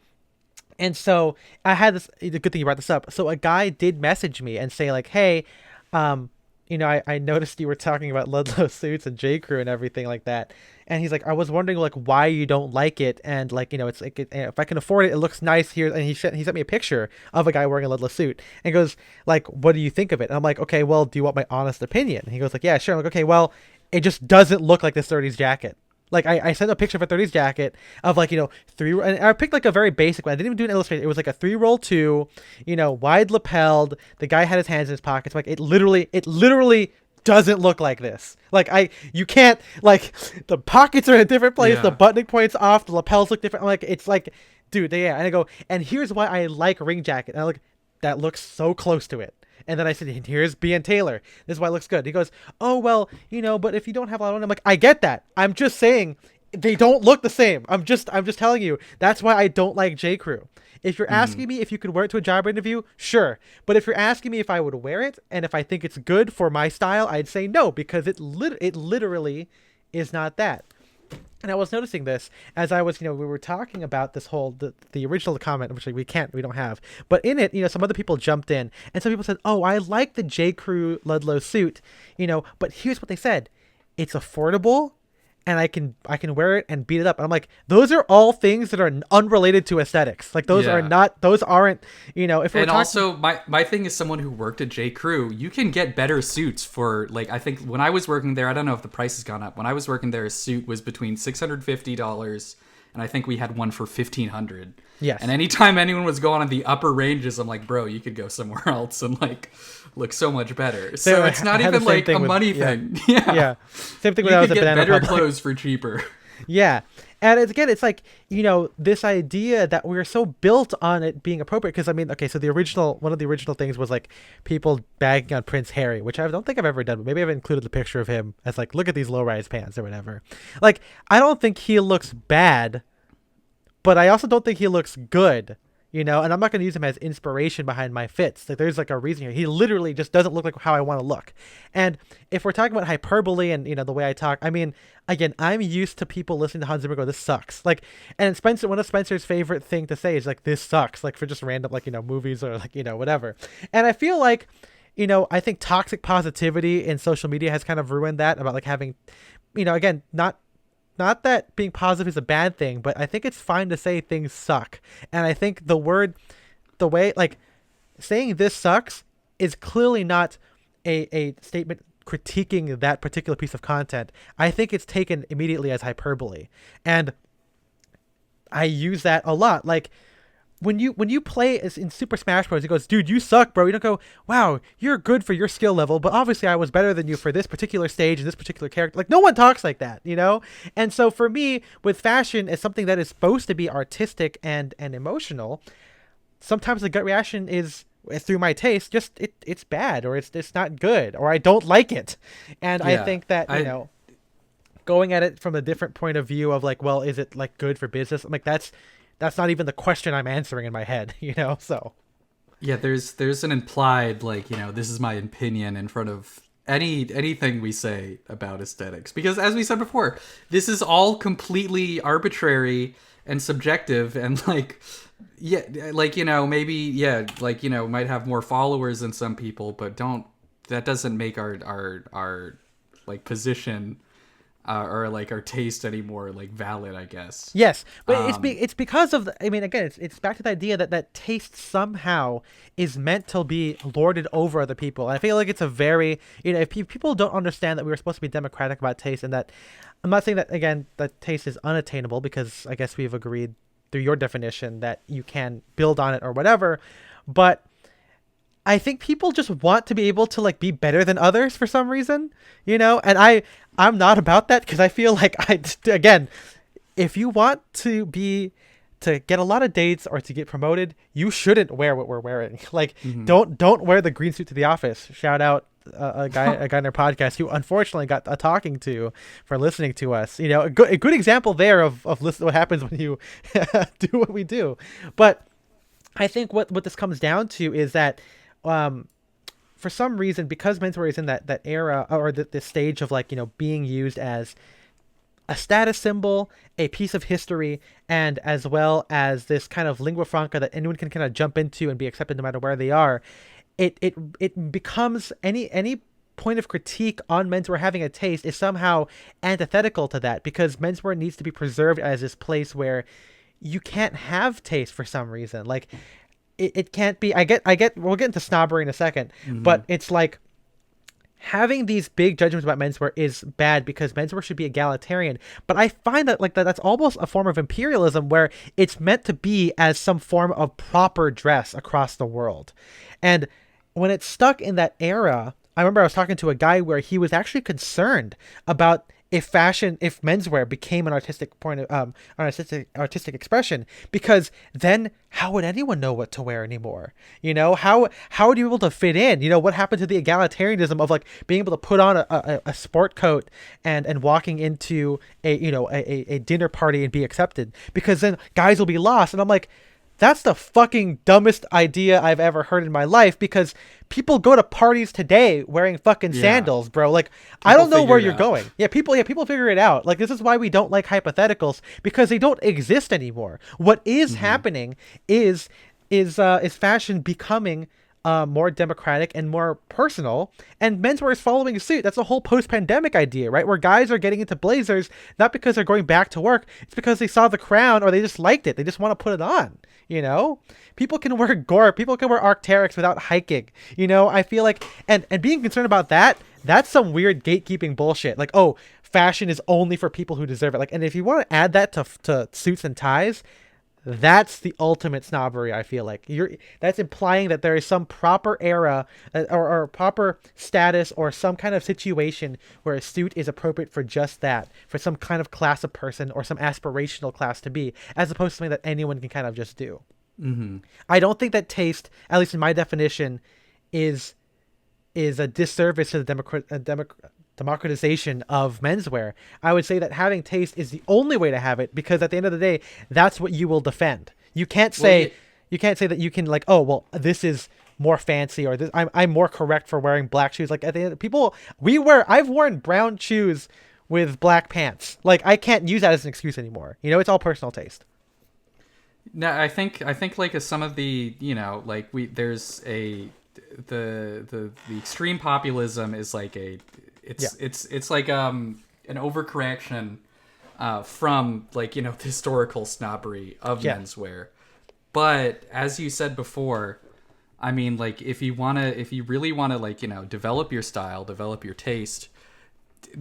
And so I had this. It's a good thing you brought this up. So a guy did message me and say like, "Hey, um, I noticed you were talking about Ludlow suits and J Crew and everything like that." And he's like, "I was wondering like why you don't like it, and like it's like if I can afford it, it looks nice here." And he sent me a picture of a guy wearing a Ludlow suit and goes like, "What do you think of it?" And I'm like, "Okay, well, do you want my honest opinion?" And he goes like, "Yeah, sure." I'm like, "Okay, well, it just doesn't look like this 30s jacket." Like I sent a picture of a 30s jacket of like three, and I picked like a very basic one. I didn't even do an illustration. It was like a 3-roll 2, wide lapelled. The guy had his hands in his pockets. Like it literally doesn't look like this. Like you can't like the pockets are in a different place. Yeah. The buttoning points off. The lapels look different. I'm like it's like, dude, yeah. And I go, and here's why I like ring jacket. And I look, that looks so close to it. And then I said, here's B and Taylor. This is why it looks good. He goes, oh, well, but if you don't have a lot on, I'm like, I get that. I'm just saying they don't look the same. I'm just telling you. That's why I don't like J. Crew. If you're asking me if you could wear it to a job interview, sure. But if you're asking me if I would wear it and if I think it's good for my style, I'd say no, because it literally is not that. And I was noticing this as I was, we were talking about this whole the original comment, which we don't have, but in it, some other people jumped in, and some people said, "Oh, I like the J. Crew Ludlow suit," but here's what they said: it's affordable, and I can wear it and beat it up. And I'm like, those are all things that are unrelated to aesthetics. Like those aren't, if we're And talking. also, my thing is, someone who worked at J. Crew, you can get better suits for, like, I think when I was working there, I don't know if the price has gone up. When I was working there, a suit was between $650, and I think we had one for $1,500. Yes. And anytime anyone was going on the upper ranges, I'm like, bro, you could go somewhere else and, like, look so much better. So it's not even, like, a money thing. Yeah. Yeah. Same thing when You I was could at get Banana better Republic. clothes for cheaper. Yeah. And it's like, this idea that we're so built on it being appropriate. Because, I mean, okay, so one of the original things was like people bagging on Prince Harry, which I don't think I've ever done, but maybe I've included the picture of him as like, look at these low-rise pants or whatever. Like, I don't think he looks bad, but I also don't think he looks good. And I'm not going to use him as inspiration behind my fits. Like, there's like a reason here. He literally just doesn't look like how I want to look. And if we're talking about hyperbole and, the way I talk, I mean, again, I'm used to people listening to Hans Zimmer go, this sucks. Like, and one of Spencer's favorite thing to say is like, this sucks. Like for just random, like, movies or like, whatever. And I feel like, I think toxic positivity in social media has kind of ruined that about like having, again, not that being positive is a bad thing, but I think it's fine to say things suck. And I think the way, like, saying this sucks is clearly not a statement critiquing that particular piece of content. I think it's taken immediately as hyperbole. And I use that a lot. Like, when you play in Super Smash Bros, he goes, dude, you suck, bro. You don't go, wow, you're good for your skill level, but obviously I was better than you for this particular stage and this particular character. Like, no one talks like that, And so for me, with fashion as something that is supposed to be artistic and emotional, sometimes the gut reaction is through my taste, just it's bad, or it's not good, or I don't like it. And I think that, going at it from a different point of view of like, well, is it like good for business? I'm like, that's not even the question I'm answering in my head, so. Yeah, there's an implied, like, this is my opinion in front of anything we say about aesthetics, because as we said before, this is all completely arbitrary and subjective, and like, yeah, like, maybe, yeah, like, might have more followers than some people, but don't that doesn't make our like position, or like our taste anymore, like, valid, I guess. Yes, but um it's because of I mean, again, it's back to the idea that taste somehow is meant to be lorded over other people. And I feel like it's a very, if people don't understand that we were supposed to be democratic about taste, and that I'm not saying that, again, that taste is unattainable, because I guess we've agreed through your definition that you can build on it or whatever, but I think people just want to be able to, like, be better than others for some reason, and I'm not about that, because I feel like, again, if you want to get a lot of dates or to get promoted, you shouldn't wear what we're wearing. Like, mhm. don't wear the green suit to the office. Shout out a guy in our podcast who unfortunately got a talking to for listening to us. A good example there of listen what happens when you do what we do. But I think what this comes down to is that, for some reason, because menswear is in that era, or the stage of, like, being used as a status symbol, a piece of history, and as well as this kind of lingua franca that anyone can kind of jump into and be accepted no matter where they are, it becomes any point of critique on menswear having a taste is somehow antithetical to that, because menswear needs to be preserved as this place where you can't have taste for some reason. Like, it can't be. I get we'll get into snobbery in a second, but Mhm. it's like, having these big judgments about menswear is bad, because menswear should be egalitarian. But I find that, like, that's almost a form of imperialism, where it's meant to be as some form of proper dress across the world. And when it's stuck in that era, I remember I was talking to a guy where he was actually concerned about if menswear became an artistic point of an artistic expression, because then how would anyone know what to wear anymore? How would you be able to fit in? What happened to the egalitarianism of, like, being able to put on a sport coat and walking into a dinner party and be accepted, because then guys will be lost. And I'm like, that's the fucking dumbest idea I've ever heard in my life, because people go to parties today wearing fucking Yeah, sandals, bro. Like, I people don't know figure where it you're out. going. Yeah, people figure it out. Like, this is why we don't like hypotheticals, because they don't exist anymore. What is Mhm. happening is fashion becoming more democratic and more personal, and menswear is following suit. That's the whole post-pandemic idea, right? Where guys are getting into blazers not because they're going back to work, it's because they saw the crown, or they just liked it. They just want to put it on. People can wear gore. People can wear Arc'teryx without hiking. I feel like, and being concerned about that's some weird gatekeeping bullshit. Like, oh, fashion is only for people who deserve it. Like, and if you want to add that to suits and ties, that's the ultimate snobbery. I feel like that's implying that there is some proper era, or proper status, or some kind of situation where a suit is appropriate for just that, for some kind of class of person, or some aspirational class to be, as opposed to something that anyone can kind of just do. Mhm. I don't think that taste, at least in my definition, is is a disservice to the democratization of menswear. I would say that having taste is the only way to have it, because at the end of the day, that's what you will defend. Well, yeah. You can't say that you can, like, oh well, this is more fancy, or this I'm more correct for wearing black shoes. Like, at the end, people I've worn brown shoes with black pants. Like, I can't use that as an excuse anymore. It's all personal taste. No, I think like, some of the, like, we there's a the extreme populism is like a Yeah. it's like an overcorrection from, like, the historical snobbery of Yeah. menswear. But as you said before, I mean, like, if you really want to, like, develop your style, develop your taste,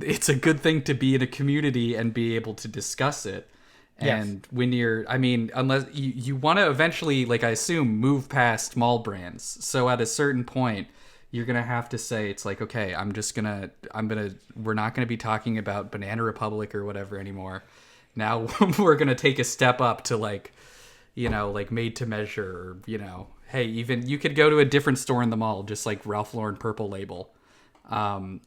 it's a good thing to be in a community and be able to discuss it. Yes. And when I mean, unless you want to eventually, like, I assume, move past mall brands. So at a certain point, you're going to have to say, it's like, okay, we're not going to be talking about Banana Republic or whatever anymore. Now we're going to take a step up to, like, like, made to measure, or, hey, even you could go to a different store in the mall, just like Ralph Lauren Purple Label. Um,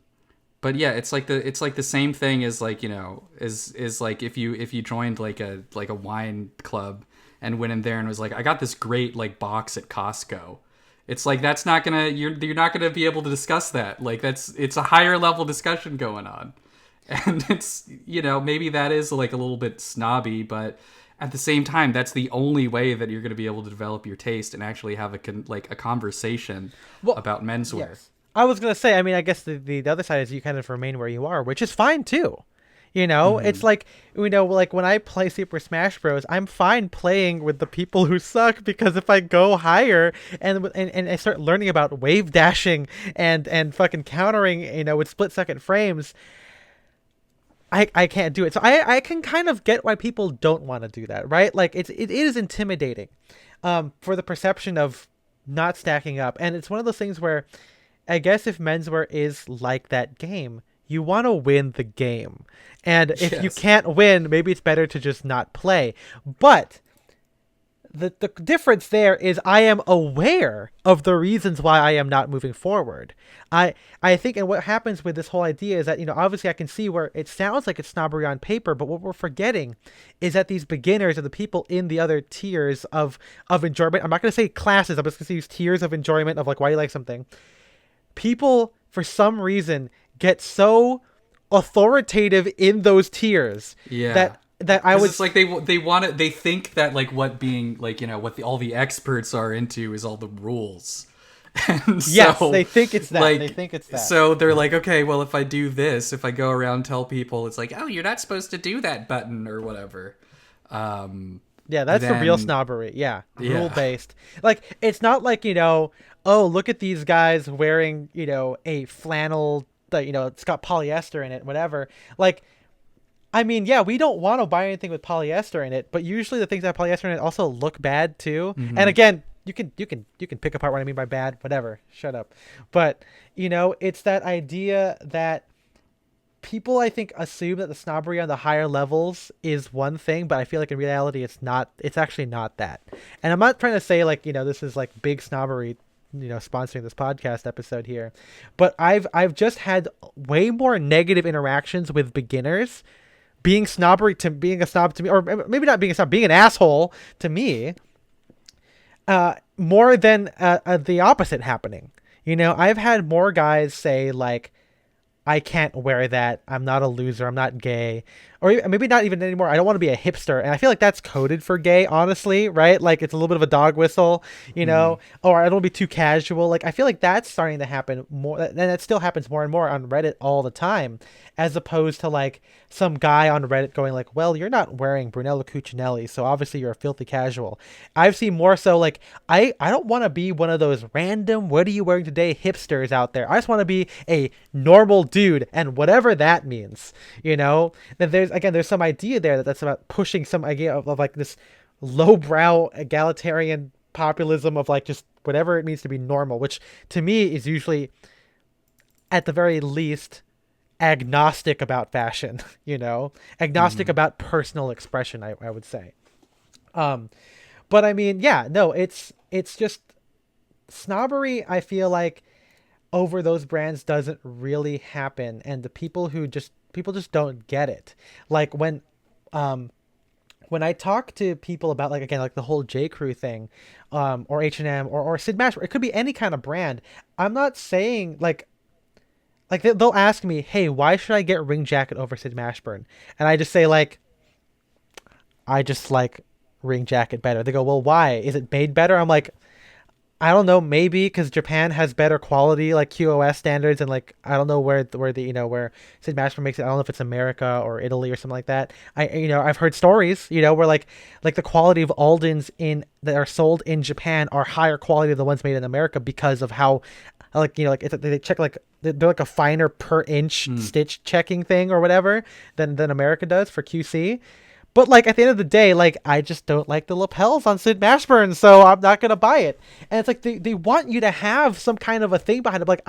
but yeah, it's like the same thing as, like, is like, if you joined, like a wine club and went in there and was like, I got this great, like, box at Costco. It's like that's not gonna you're not gonna be able to discuss that. Like it's a higher level discussion going on, and it's maybe that is like a little bit snobby, but at the same time that's the only way that you're gonna be able to develop your taste and actually have a conversation Well, about menswear. yes. I was gonna say. I mean, I guess the other side is you kind of remain where you are, which is fine too. It's like like when I play Super Smash Bros, I'm fine playing with the people who suck because if I go higher and I start learning about wave dashing and fucking countering, with split second frames, I can't do it. So I can kind of get why people don't want to do that, right? Like it is intimidating, for the perception of not stacking up, and it's one of those things where I guess if menswear is like that game, you want to win the game. And if you Yes. can't win, maybe it's better to just not play. But the difference there is I am aware of the reasons why I am not moving forward. I think, and what happens with this whole idea is that, obviously I can see where it sounds like it's snobbery on paper, but what we're forgetting is that these beginners are the people in the other tiers of enjoyment. I'm not going to say classes, I'm just going to use tiers of enjoyment of like why you like something. People, for some reason, get so authoritative in those tiers Yeah. that I Because would it's like they want it. They think that like what being like what all the experts are into is all the rules, and yes, so they think it's that. like They think it's that. so they're like, okay, well if I do this, if I go around and tell people, it's like, oh, you're not supposed to do that button or whatever. Yeah, that's the real Then snobbery. Yeah, rule yeah, based. Like it's not like, oh, look at these guys wearing, a flannel that, it's got polyester in it, whatever. Like, I mean, yeah, we don't want to buy anything with polyester in it, but usually the things that have polyester in it also look bad too. And again, you can pick apart what I mean by bad, whatever. Shut up. But, it's that idea that people, I think, assume that the snobbery on the higher levels is one thing, but I feel like in reality it's not. It's actually not that. And I'm not trying to say like, this is like big snobbery, sponsoring this podcast episode here, but I've just had way more negative interactions with beginners being snobbery to being a snob to me, or maybe not being a snob, being an asshole to me, more than the opposite happening. I've had more guys say like, I can't wear that. I'm not a loser. I'm not gay. Or maybe not even anymore. I don't want to be a hipster. And I feel like that's coded for gay, honestly, right? Like it's a little bit of a dog whistle, or I don't want to be too casual. Like I feel like that's starting to happen more. And that still happens more and more on Reddit all the time, as opposed to like some guy on Reddit going like, well, you're not wearing Brunello Cucinelli, so obviously you're a filthy casual. I've seen more so like, I don't want to be one of those random, what are you wearing today hipsters out there. I just want to be a normal dude, and whatever that means, then there's some idea there that's about pushing some idea of like this lowbrow egalitarian populism of like just whatever it means to be normal, which to me is usually at the very least agnostic about fashion, agnostic about personal expression, I would say. But I mean, yeah, no, it's just snobbery, I feel like, over those brands doesn't really happen, and the people just don't get it. Like when I talk to people about like, again, like the whole J Crew thing, or H&M or Sid Mash, it could be any kind of brand. I'm not saying like they'll ask me, hey, why should I get Ring Jacket over Sid Mashburn? And I just say like, I just like Ring Jacket better. They go, well, why? Is it made better? I'm like, I don't know, maybe because Japan has better quality, like QoS standards, and like I don't know where where Sid Mashburn makes it. I don't know if it's America or Italy or something like that. I've heard stories, where like the quality of Aldens in that are sold in Japan are higher quality than the ones made in America because of how, like they check like they're like a finer per inch stitch checking thing or whatever than America does for QC. But like at the end of the day, like I just don't like the lapels on Sid Mashburn, so I'm not gonna buy it. And it's like they want you to have some kind of a thing behind it. Like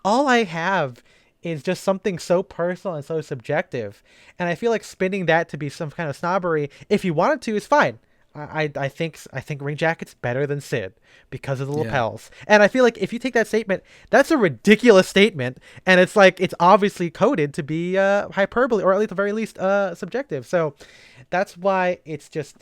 all I have is just something so personal and so subjective. And I feel like spinning that to be some kind of snobbery, if you wanted to, is fine. I think Ring Jacket's better than Sid because of the yeah. lapels. And I feel like if you take that statement, that's a ridiculous statement, and it's like it's obviously coded to be hyperbole, or at the very least subjective. So that's why it's just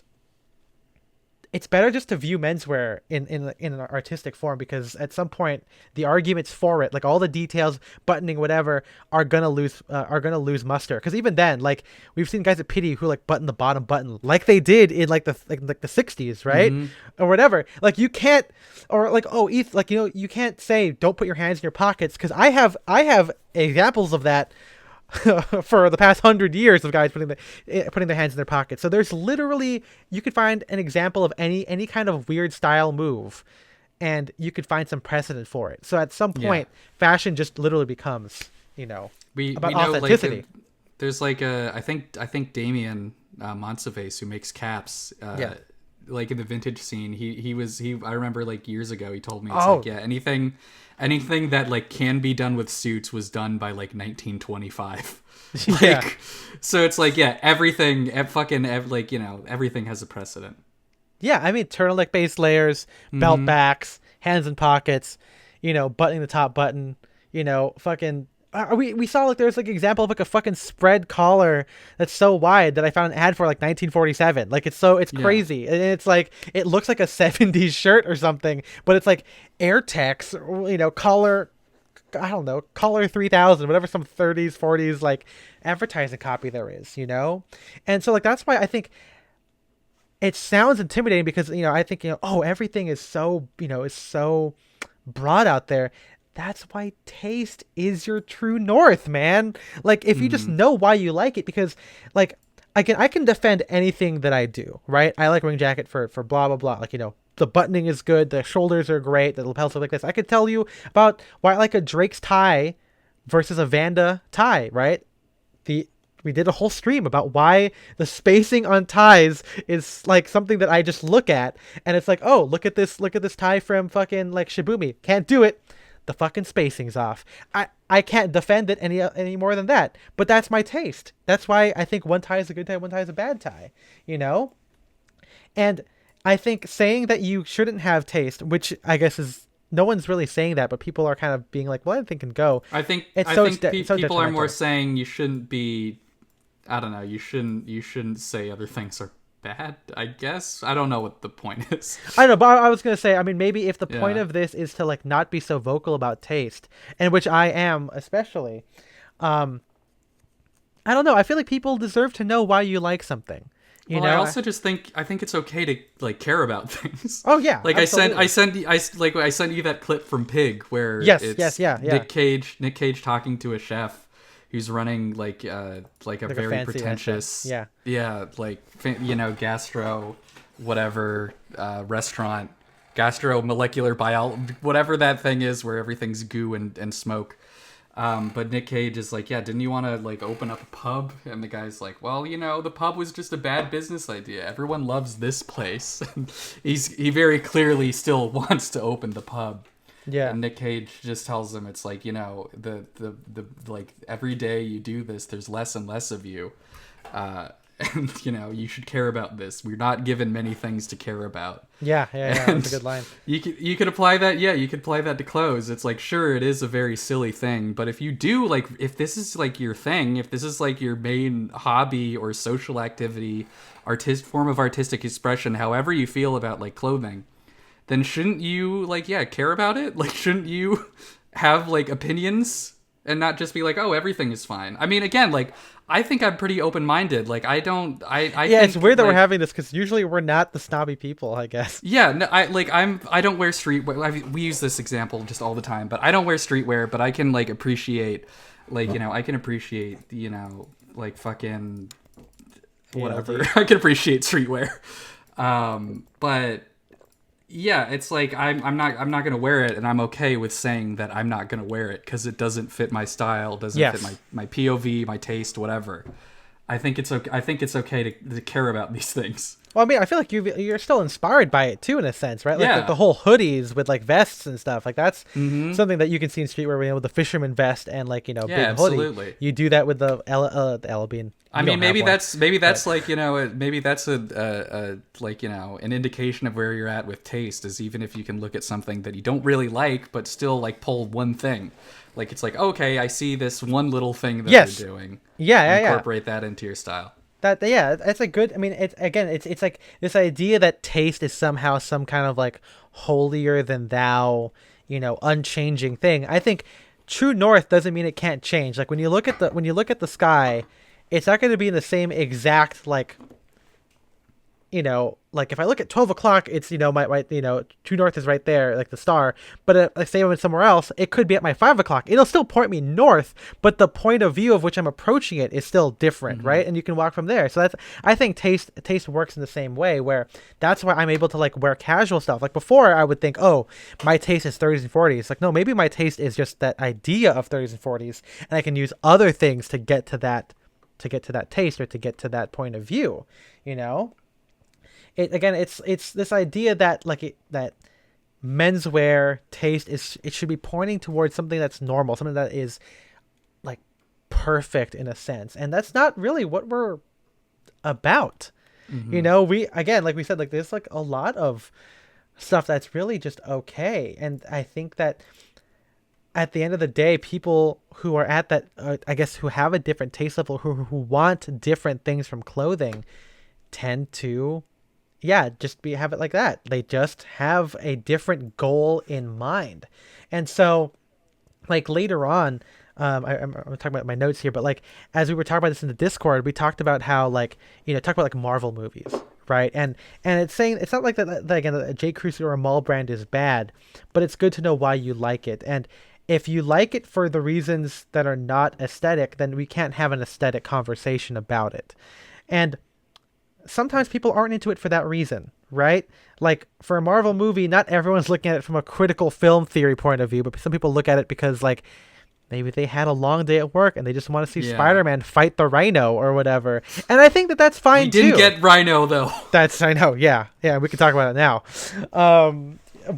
it's better just to view menswear in an artistic form, because at some point the arguments for it, like all the details, buttoning, whatever, are gonna lose muster. Because even then, like we've seen guys at Pity who like button the bottom button like they did in like the 60s, right, Mm-hmm. or whatever. Like you can't, or like like you can't say don't put your hands in your pockets, because I have examples of that for the past 100 years of guys putting their hands in their pockets. So there's literally, you could find an example of any kind of weird style move, and you could find some precedent for it. So at some Yeah. point, fashion just literally becomes, We about know like authenticity. there's like a I think Damien Monsaves, who makes caps, Yeah. like in the vintage scene, he I remember like years ago he told me it's Oh, like, yeah, anything that like can be done with suits was done by like 1925. Like, yeah. so it's like, yeah, everything like, everything has a precedent. Yeah, I mean turtleneck base layers, belt backs, hands in pockets, buttoning the top button, fucking. We saw like there's like an example of like a fucking spread collar that's so wide that I found an ad for like 1947. Like it's Yeah. crazy, and it's like it looks like a 70s shirt or something, but it's like Airtex, collar. I don't know, collar 3000, whatever, some 30s 40s like advertising copy there is. And so like that's why I think it sounds intimidating, because I think oh, everything is so broad out there. That's why taste is your true north, man. Like if you just Mm-hmm. know why you like it, because like I can defend anything that I do, right? I like ring jacket for blah blah blah, like the buttoning is good, the shoulders are great, the lapels are like this. I could tell you about why I like a Drake's tie versus a Vanda tie, right? the We did a whole stream about why the spacing on ties is like something that I just look at, and it's like, oh, look at this tie from fucking like Shibumi. Can't do it. The fucking spacing's off. I can't defend it any more than that. But that's my taste. That's why I think one tie is a good tie, one tie is a bad tie. You know? And I think saying that you shouldn't have taste, which I guess is, no one's really saying that, but people are kind of being like, well, anything can go. I think It's I so think it's so people are more detrimental. saying you shouldn't be. I don't know. You shouldn't say other things are bad. I guess I don't know what the point is. I don't know, but I was gonna say, I mean, maybe if the point Yeah. of this is to like not be so vocal about taste, and which I am especially, um, I don't know. I feel like people deserve to know why you like something. You Well, I know? also just think I think it's okay to like care about things. Oh yeah, Like absolutely. I sent you that clip from Pig where Yes, yes, it's yeah, yeah. Nick Cage talking to a chef who's running like a Like a very fancy restaurant. pretentious, Yeah, yeah, like gastro whatever restaurant, gastro molecular bio, whatever that thing is where everything's goo and smoke. But Nick Cage is like, yeah, didn't you want to like open up a pub? And the guy's like, well, the pub was just a bad business idea. Everyone loves this place. He very clearly still wants to open the pub. yeah, And Nick Cage just tells him, it's like, the like every day you do this, there's less and less of you. And you should care about this. We're not given many things to care about. yeah, yeah, yeah. And That's a good line. you could apply that. Yeah, you could apply that to clothes. It's like, sure, it is a very silly thing, but if you do like, if this is like your thing, if this is like your main hobby or social activity, form of artistic expression, however you feel about like clothing, then shouldn't you like, yeah, care about it? Like, shouldn't you have like opinions and not just be like, oh, everything is fine? I mean, again, like, I think I'm pretty open minded. Like, I don't, I Yeah, think it's weird that we're like, having this, because usually we're not the snobby people, I guess. yeah, no, I don't wear streetwear. We use this example just all the time, but I don't wear streetwear, but I can like appreciate, like, I can appreciate, like fucking whatever. dude. I can appreciate streetwear. But yeah, it's like I'm not gonna wear it, and I'm okay with saying that I'm not gonna wear it because it doesn't fit my style, doesn't fit Yes. my POV, my taste, whatever. I think it's okay. I think it's okay to care about these things. Well, I mean, I feel like you're still inspired by it too, in a sense, right? Like the Yeah. whole hoodies with like vests and stuff. Like that's Mm-hmm. something that you can see in streetwear, with the fisherman vest and like Yeah, big hoodie. absolutely. You do that with the L bean. I mean, maybe that's like maybe that's a like an indication of where you're at with taste, is even if you can look at something that you don't really like but still like pull one thing, like it's like, okay, I see this one little thing that Yes. they're doing, Yeah, and yeah, yeah. incorporate that into your style. that yeah, that's a good. I mean, it's again, it's like this idea that taste is somehow some kind of like holier than thou, unchanging thing. I think true north doesn't mean it can't change. Like when you look at the sky, it's not going to be in the same exact like like if I look at 12 o'clock, it's, my true north is right there, like the star. But like say I'm somewhere else, it could be at my 5 o'clock. It'll still point me north, but the point of view of which I'm approaching it is still different, Mm-hmm. right? And you can walk from there. So I think taste works in the same way, where that's why I'm able to like wear casual stuff. Like before, I would think, oh, my taste is 30s and 40s. Like no, maybe my taste is just that idea of 30s and 40s, and I can use other things to get to that taste or to get to that point of view, you know it's this idea that that menswear taste is it should be pointing towards something that's normal, something that is like perfect in a sense, and that's not really what we're about. Mm-hmm. We again, like we said, like there's like a lot of stuff that's really just okay, and I think that at the end of the day, people who are at that, I guess, who have a different taste level, who want different things from clothing, tend to yeah, just have it like that. They just have a different goal in mind. And so like later on, I'm talking about my notes here, but like as we were talking about this in the Discord, we talked about how like, talk about like Marvel movies, right? And it's saying it's not like that again, a J. Crew or a mall brand is bad, but it's good to know why you like it. And if you like it for the reasons that are not aesthetic, then we can't have an aesthetic conversation about it. And sometimes people aren't into it for that reason, right? Like for a Marvel movie, not everyone's looking at it from a critical film theory point of view, but some people look at it because like maybe they had a long day at work and they just want to see Yeah. Spider-Man fight the Rhino or whatever. And I think that that's fine We didn't too. get Rhino though. I know, yeah, we can talk about it now.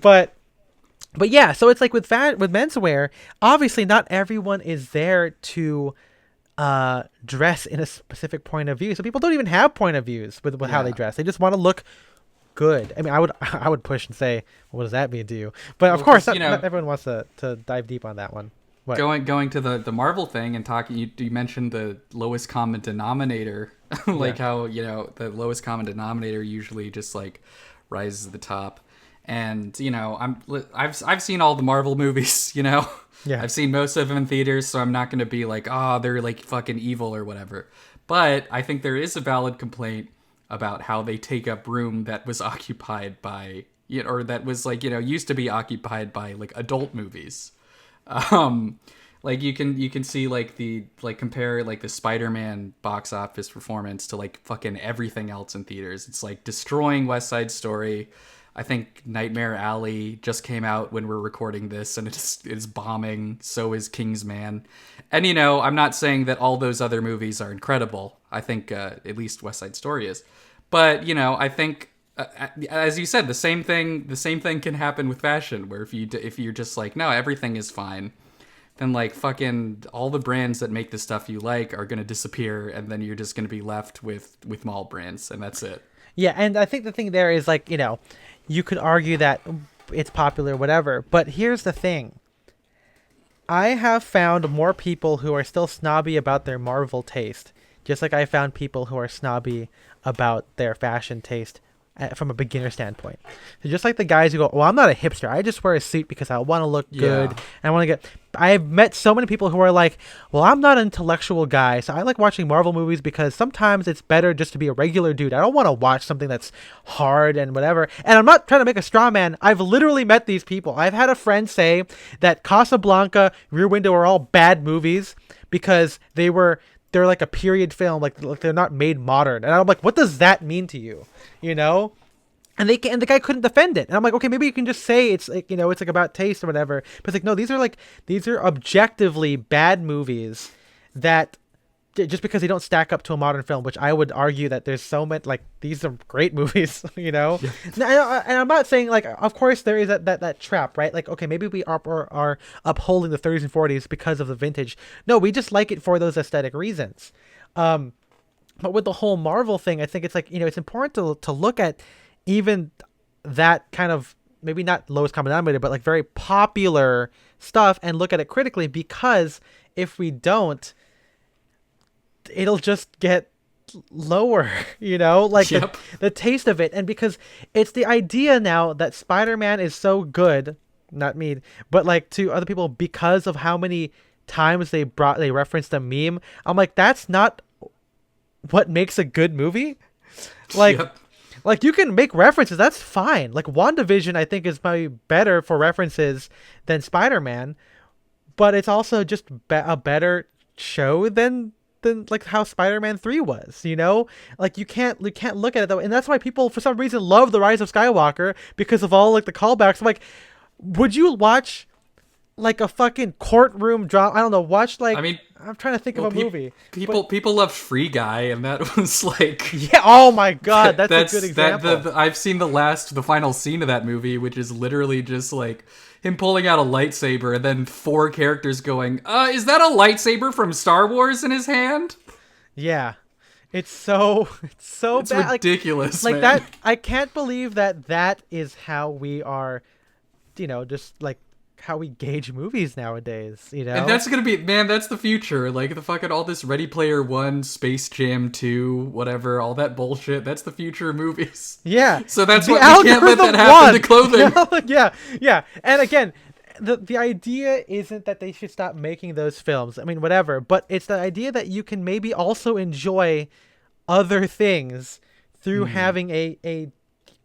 But yeah, so it's like with menswear, obviously not everyone is there to dress in a specific point of view. So people don't even have point of views with how they Yeah. dress. They just want to look good. I mean, I would push and say, what does that mean to you? But of Well, course, 'cause, not everyone wants to dive deep on that one. What? going to the Marvel thing and talking, you mentioned the lowest common denominator, like Yeah. how the lowest common denominator usually just like rises to the top, and I've seen all the Marvel movies, Yeah. I've seen most of them in theaters, so I'm not gonna be like, they're like fucking evil or whatever. But I think there is a valid complaint about how they take up room that was occupied by, or that was like used to be occupied by like adult movies. um like you can see like compare like the Spider-Man box office performance to like fucking everything else in theaters. It's like destroying West Side Story. I think Nightmare Alley just came out when we're recording this, and it's bombing. So is Kingsman. And I'm not saying that all those other movies are incredible. I think at least West Side Story is. But I think as you said, the same thing can happen with fashion, where if you're just like, no, everything is fine, then like fucking all the brands that make the stuff you like are going to disappear, and then you're just going to be left with mall brands, and that's it. Yeah, and I think the thing there is like, you could argue that it's popular, whatever. But here's the thing. I have found more people who are still snobby about their Marvel taste, just like I found people who are snobby about their fashion taste from a beginner standpoint. So just like the guys who go, well, I'm not a hipster. I just wear a suit because I want to look good. And I want to get... I've met so many people who are like, well, I'm not an intellectual guy, so I like watching Marvel movies because sometimes it's better just to be a regular dude. I don't want to watch something that's hard and whatever. And I'm not trying to make a straw man. I've literally met these people. I've had a friend say that Casablanca, Rear Window are all bad movies because they're like a period film, like they're not made modern. And I'm like, what does that mean to you? And the guy couldn't defend it. And I'm like, okay, maybe you can just say it's like, it's like about taste or whatever. But it's like, no, these are objectively bad movies that just because they don't stack up to a modern film, which I would argue that there's so many, like, these are great movies, Yeah. And I'm not saying, like, of course there is that trap, right? Like, okay, maybe we are upholding the 30s and 40s because of the vintage. No, we just like it for those aesthetic reasons. But with the whole Marvel thing, I think it's like, it's important to look at even that kind of, maybe not lowest common denominator, but like very popular stuff and look at it critically, because if we don't, it'll just get lower, like Yep. the taste of it. And because it's the idea now that Spider-Man is so good, not me, but like to other people because of how many times they referenced a meme. I'm like, that's not what makes a good movie. Like Yep. like you can make references, that's fine. Like WandaVision I think is probably better for references than Spider-Man, but it's also just a better show than like how Spider-Man 3 was, Like you can't look at it that way. And that's why people for some reason love The Rise of Skywalker because of all like the callbacks. I'm like, would you watch like a fucking courtroom drama? I don't know, watch I like mean, I'm trying to think of well, a movie. But people loved Free Guy, and that was like yeah, oh my god, that's a good that example. I've seen the final scene of that movie, which is literally just like him pulling out a lightsaber and then four characters going, is that a lightsaber from Star Wars in his hand? Yeah. It's so It's bad. ridiculous, Like man. that I can't believe that is how we are, just like how we gauge movies nowadays. And that's gonna be, man, that's the future. Like the fucking all this Ready Player One, Space Jam 2, whatever, all that bullshit. That's the future of movies. Yeah. So that's The what we can't let that algorithm happen won. to clothing. Yeah. Yeah. And again, the idea isn't that they should stop making those films. I mean, whatever, but it's the idea that you can maybe also enjoy other things through having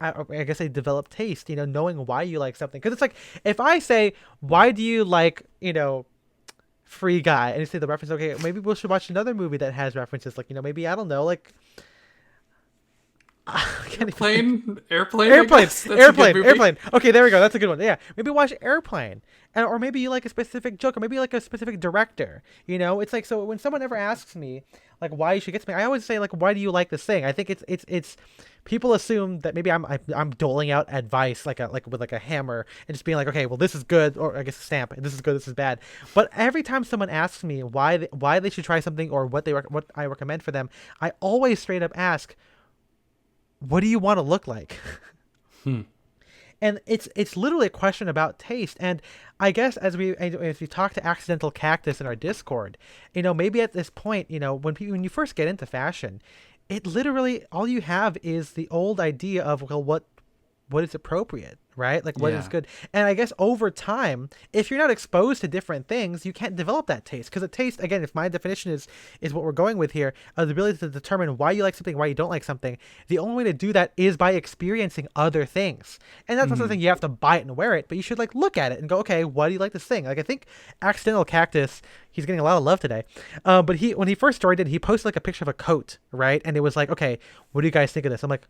I guess a developed taste, knowing why you like something. Because it's like, if I say, why do you like, Free Guy? And you say the reference, okay, maybe we should watch another movie that has references. Like, maybe, I don't know, like, I can't even think. Airplane. I Airplane, guess. That's a good movie. airplane. Okay, there we go. That's a good one. Yeah, maybe watch Airplane, or maybe you like a specific joke, or maybe you like a specific director. It's like, so when someone ever asks me like why you should get to me, I always say like, why do you like this thing? I think it's people assume that maybe I'm doling out advice like with like a hammer and just being like, okay, well this is good, or I guess a stamp, this is good, this is bad. But every time someone asks me why they should try something or what I recommend for them, I always straight up ask, what do you want to look like? And it's literally a question about taste. And I guess as we talk to Accidental Cactus in our Discord, maybe at this point, when you first get into fashion, it literally all you have is the old idea of, well, what is appropriate, right? Like what is Yeah. good. And I guess over time, if you're not exposed to different things, you can't develop that taste. Because a taste, again, if my definition is what we're going with here, the ability to determine why you like something, why you don't like something, the only way to do that is by experiencing other things. And that's not something you have to buy it and wear it, but you should like look at it and go, okay, why do you like this thing? Like I think Accidental Cactus, he's getting a lot of love today. But when he first started, he posted like a picture of a coat, right? And it was like, okay, what do you guys think of this? I'm like,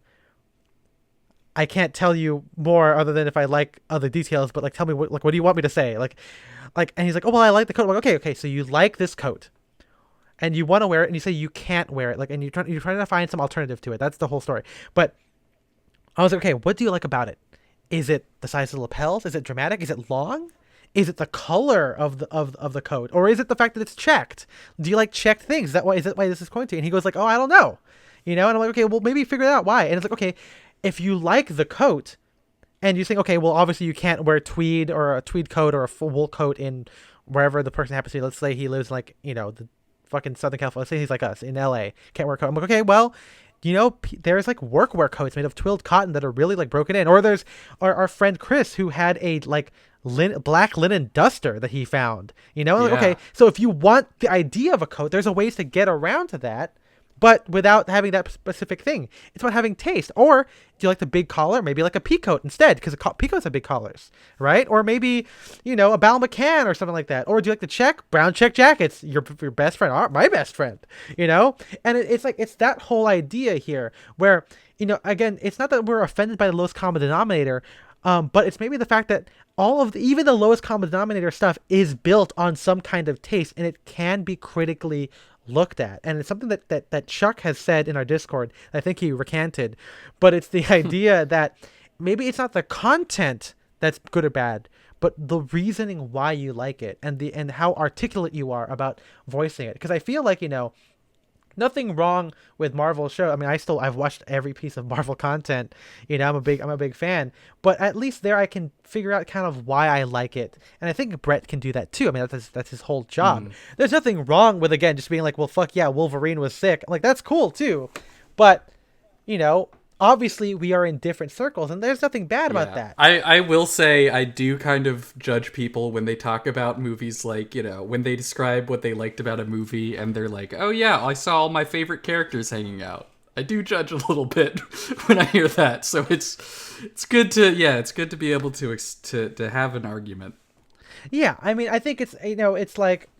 I can't tell you more other than if I like other details, but like, tell me what do you want me to say? And he's like, oh, well, I like the coat. I'm like, okay. So you like this coat and you want to wear it and you say you can't wear it. Like, and you're trying to find some alternative to it. That's the whole story. But I was like, okay, what do you like about it? Is it the size of the lapels? Is it dramatic? Is it long? Is it the color of the coat? Or is it the fact that it's checked? Do you like checked things? Is that why this is going to? And he goes like, oh, I don't know. And I'm like, okay, well, maybe figure out why. And it's like, okay, if you like the coat and you think, okay, well, obviously you can't wear tweed or a tweed coat or a full wool coat in wherever the person happens to be. Let's say he lives like, the fucking Southern California. Let's say he's like us in LA, can't wear a coat. I'm like, okay, well, there's like workwear coats made of twilled cotton that are really like broken in. Or there's our friend Chris who had a like black linen duster that he found, Like, Yeah. okay, so if you want the idea of a coat, there's a ways to get around to that, but without having that specific thing. It's about having taste. Or do you like the big collar? Maybe like a peacoat instead, because peacoats have big collars, right? Or maybe, a Bal McCann or something like that. Or do you like the brown check jackets? Your best friend, my best friend, And it's like, it's that whole idea here where, again, it's not that we're offended by the lowest common denominator, but it's maybe the fact that even the lowest common denominator stuff is built on some kind of taste, and it can be critically looked at. And it's something that Chuck has said in our Discord. I think he recanted, but it's the idea that maybe it's not the content that's good or bad, but the reasoning why you like it and how articulate you are about voicing it. Because I feel like, Nothing wrong with Marvel show. I mean, I've watched every piece of Marvel content. I'm a big fan. But at least there I can figure out kind of why I like it. And I think Brett can do that too. I mean, that's his whole job. Mm, There's nothing wrong with, again, just being like, well, fuck yeah, Wolverine was sick. Like, that's cool too. But, you know, obviously we are in different circles, and there's nothing bad about yeah. that. I will say I do kind of judge people when they talk about movies, like, when they describe what they liked about a movie and they're like, oh yeah, I saw all my favorite characters hanging out. I do judge a little bit when I hear that. So it's good to, yeah, it's good to be able to have an argument. Yeah, I mean, I think it's like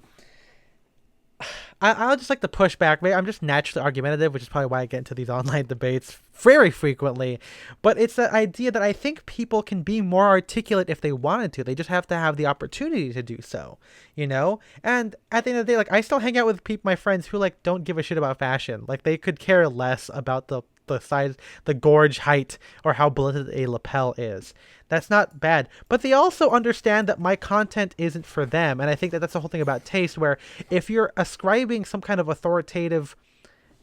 I'll just like to push back. Maybe I'm just naturally argumentative, which is probably why I get into these online debates very frequently. But it's the idea that I think people can be more articulate if they wanted to. They just have to have the opportunity to do so, you know? And at the end of the day, like, I still hang out with my friends who like don't give a shit about fashion. Like, they could care less about the size, the gorge height, or how blunted a lapel is. That's not bad. But they also understand that my content isn't for them. And I think that that's the whole thing about taste, where if you're ascribing some kind of authoritative,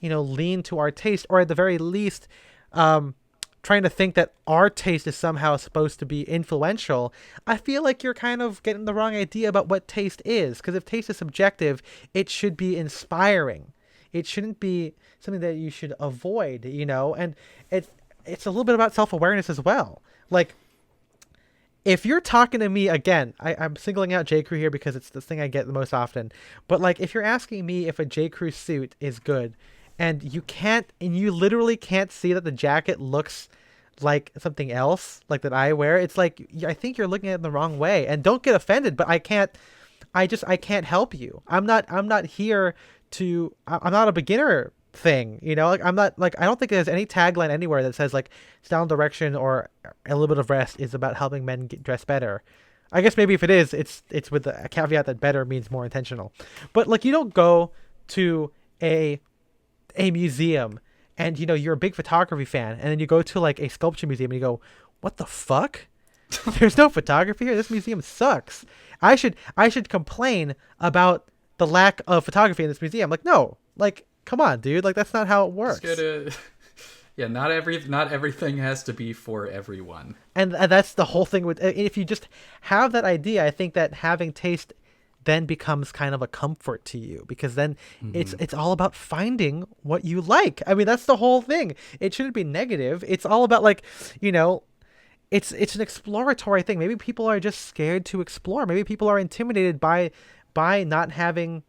lean to our taste, or at the very least, trying to think that our taste is somehow supposed to be influential, I feel like you're kind of getting the wrong idea about what taste is. Because if taste is subjective, it should be inspiring. It shouldn't be something that you should avoid, and it's a little bit about self-awareness as well. Like, if you're talking to me again, I'm singling out J. Crew here because it's the thing I get the most often. But like, if you're asking me if a J. Crew suit is good, and you literally can't see that the jacket looks like something else, like that I wear, it's like, I think you're looking at it the wrong way. And don't get offended, but I can't help you. I'm not here to. I'm not a beginner thing, like, I'm not like, I don't think there's any tagline anywhere that says like style and direction or a little bit of rest is about helping men get dressed better. I guess maybe if it is, it's with the caveat that better means more intentional. But like, you don't go to a museum and you're a big photography fan, and then you go to like a sculpture museum and you go, what the fuck? There's no photography here. This museum sucks. I should complain about the lack of photography in this museum. Like, no, like, come on, dude. Like, that's not how it works. Yeah, not everything has to be for everyone. And that's the whole thing with, if you just have that idea, I think that having taste then becomes kind of a comfort to you, because then it's all about finding what you like. I mean, that's the whole thing. It shouldn't be negative. It's all about, like, it's an exploratory thing. Maybe people are just scared to explore. Maybe people are intimidated by not having,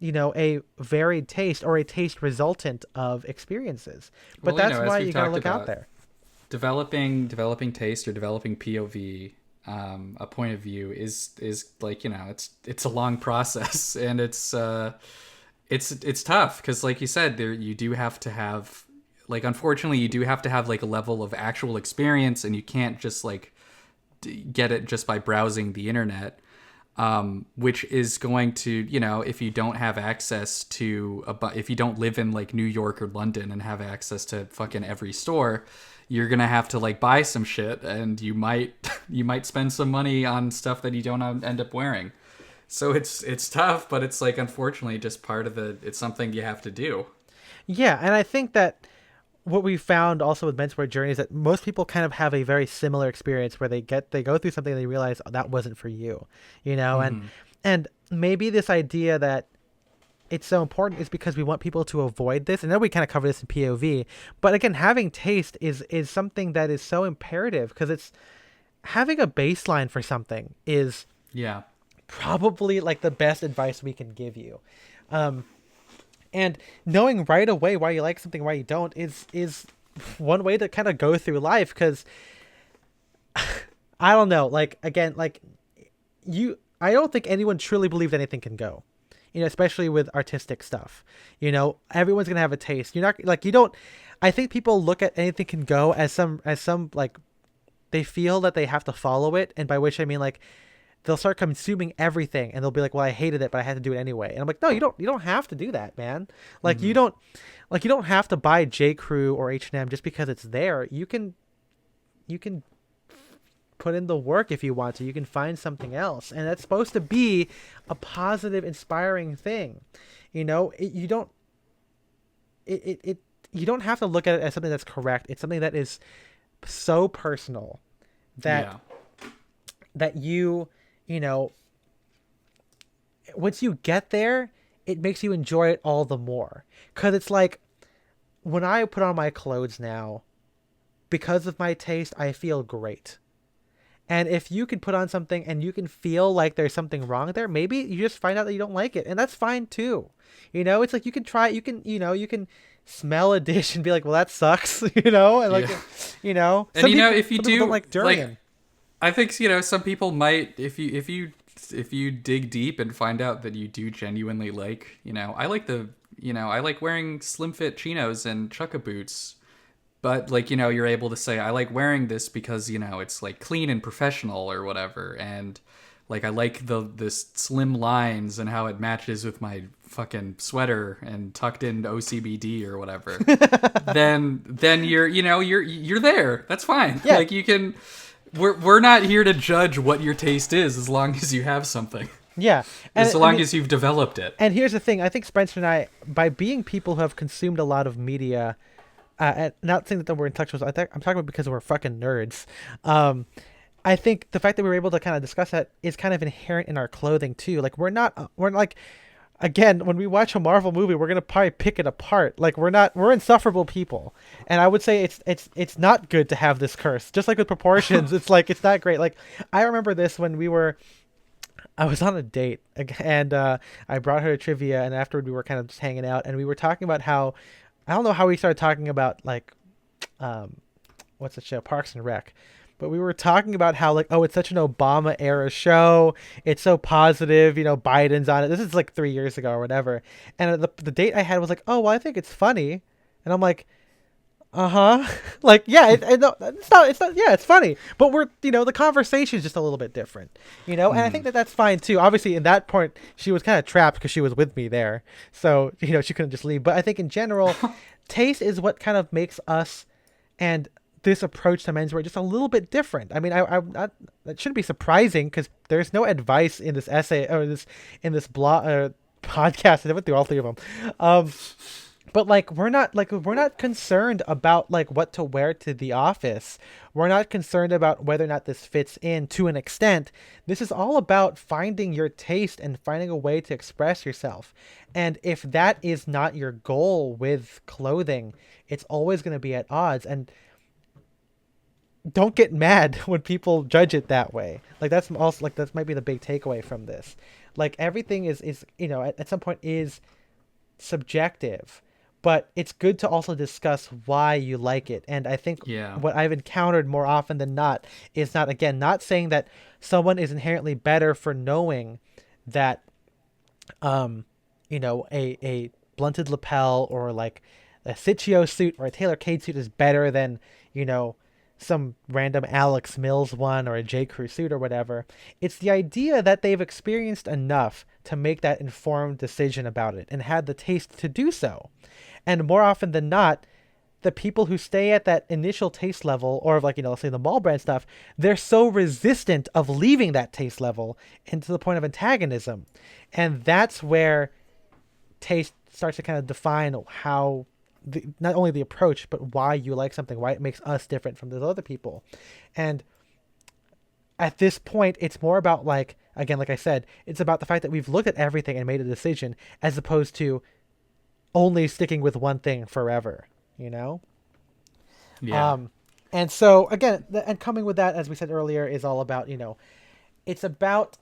a varied taste, or a taste resultant of experiences. But Well, that's why as we you gotta talked look out about, there. developing taste or developing POV, a point of view is like, it's a long process, and it's tough because, like you said, there you do have to have, like, unfortunately you do have to have like a level of actual experience, and you can't just like get it just by browsing the internet. Which is going to, if you don't have access to if you don't live in like New York or London and have access to fucking every store, you're gonna have to like buy some shit, and you might you might spend some money on stuff that you don't end up wearing. So it's tough, but it's like, unfortunately, just part of it's something you have to do. Yeah, and I think that what we found also with menswear journey is that most people kind of have a very similar experience where they go through something and they realize, oh, that wasn't for you, and maybe this idea that it's so important is because we want people to avoid this. And then we kind of cover this in POV, but again, having taste is something that is so imperative, because it's having a baseline for something is Yeah. probably like the best advice we can give you. And knowing right away why you like something, why you don't, is one way to kind of go through life. Because I don't know, like, again, like, I don't think anyone truly believes anything can go, especially with artistic stuff. Everyone's gonna have a taste. You're not like, you don't. I think people look at anything can go as some like, they feel that they have to follow it, and by which I mean, like, they'll start consuming everything, and they'll be like, well, I hated it, but I had to do it anyway. And I'm like, no, you don't have to do that, man. Like, you don't have to buy J. Crew or H&M just because it's there. You can put in the work if you want to. You can find something else, and that's supposed to be a positive, inspiring thing. You don't it you don't have to look at it as something that's correct. It's something that is so personal that Yeah. you know, once you get there, it makes you enjoy it all the more. Cause it's like when I put on my clothes now, because of my taste, I feel great. And if you can put on something and you can feel like there's something wrong there, maybe you just find out that you don't like it, and that's fine too. You know, it's like you can try, you can smell a dish and be like, well, that sucks, and like, Yeah. And if you some people don't do like like, durian. I think some people might, if you dig deep and find out that you do genuinely like, I like wearing slim fit chinos and chukka boots, but like, you're able to say I like wearing this because it's like clean and professional or whatever, and like I like this slim lines and how it matches with my fucking sweater and tucked in OCBD or whatever. Then you're there. That's fine. Yeah, Like you can. We're not here to judge what your taste is as long as you have something, yeah, as long as you've developed it. and here's the thing. I think Spencer and I, by being people who have consumed a lot of media, and not saying that we're intellectuals. I'm talking about because we're fucking nerds. I think the fact that we were able to kind of discuss that is kind of inherent in our clothing too. Like we're like, again, when we watch a Marvel movie, we're gonna probably pick it apart. Like we're insufferable people, and I would say it's not good to have this curse. Just like with proportions, it's like it's not great. Like I remember this when I was on a date, and I brought her to trivia, and afterward we were kind of just hanging out, and we were talking about how I don't know how we started talking about like um, what's the show, Parks and Rec. But we were talking about how like, oh, it's such an Obama era show. It's so positive, Biden's on it. This is like 3 years ago or whatever. And the date I had was like, oh, well, I think it's funny. And I'm like, uh-huh. Like, yeah, no, it's not, yeah, it's funny. But the conversation is just a little bit different, and I think that that's fine too. Obviously, in that point, she was kind of trapped because she was with me there. So, she couldn't just leave. But I think in general, taste is what kind of makes us and this approach to menswear just a little bit different. I mean, that shouldn't be surprising because there's no advice in this essay or in this blog podcast. I went through all three of them. But like we're not concerned about like what to wear to the office. We're not concerned about whether or not this fits in to an extent. This is all about finding your taste and finding a way to express yourself. And if that is not your goal with clothing, it's always going to be at odds. And don't get mad when people judge it that way. Like that's also like that might be the big takeaway from this. Like everything is at some point is subjective, but it's good to also discuss why you like it. And I think Yeah. what I've encountered more often than not is not saying that someone is inherently better for knowing that a blunted lapel or like a Sitchio suit or a Taylor Cade suit is better than, some random Alex Mills one or a J. Crew suit or whatever. It's the idea that they've experienced enough to make that informed decision about it and had the taste to do so. And more often than not, the people who stay at that initial taste level, or like, let's say the mall brand stuff, they're so resistant of leaving that taste level into the point of antagonism. And that's where taste starts to kind of define how not only the approach, but why you like something, why it makes us different from those other people. And at this point, it's more about like, again, like I said, it's about the fact that we've looked at everything and made a decision as opposed to only sticking with one thing forever, Yeah. And so again, and coming with that, as we said earlier, is all about, it's about